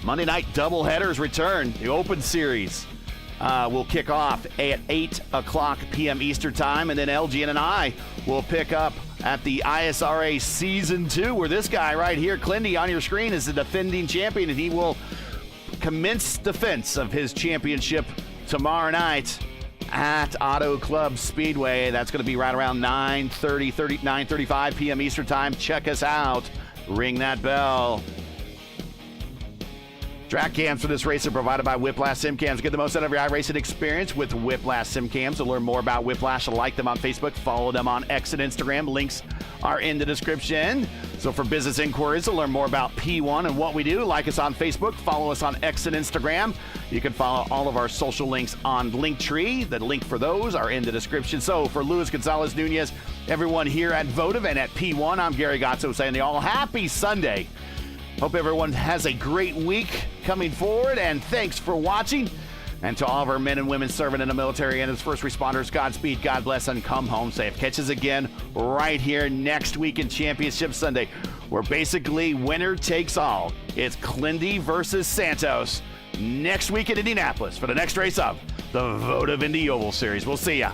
Monday night doubleheaders return. The Open Series will kick off at 8 o'clock p.m. Eastern Time, and then LGN and I will pick up at the ISRA Season 2, where this guy right here, Clindy, on your screen, is the defending champion, and he will commence defense of his championship tomorrow night at Auto Club Speedway. That's going to be right around 9:35 p.m. Eastern Time. Check us out. Ring that bell. Track cams for this race are provided by Whiplash Sim Cams. Get the most out of your iRacing experience with Whiplash Sim Cams. To learn more about Whiplash, like them on Facebook, follow them on X and Instagram. Links are in the description. So for business inquiries, to learn more about P1 and what we do, like us on Facebook, follow us on X and Instagram. You can follow all of our social links on Linktree. The link for those are in the description. So for Luis Gonzalez Nunez, everyone here at Votive and at P1, I'm Gary Gatso saying to you all, happy Sunday. Hope everyone has a great week coming forward, and thanks for watching. And to all of our men and women serving in the military and as first responders, Godspeed, God bless, and come home safe. Catch us again right here next week in Championship Sunday, where basically winner takes all. It's Clindy versus Santos next week in Indianapolis for the next race of the Votive Indy Oval Series. We'll see ya.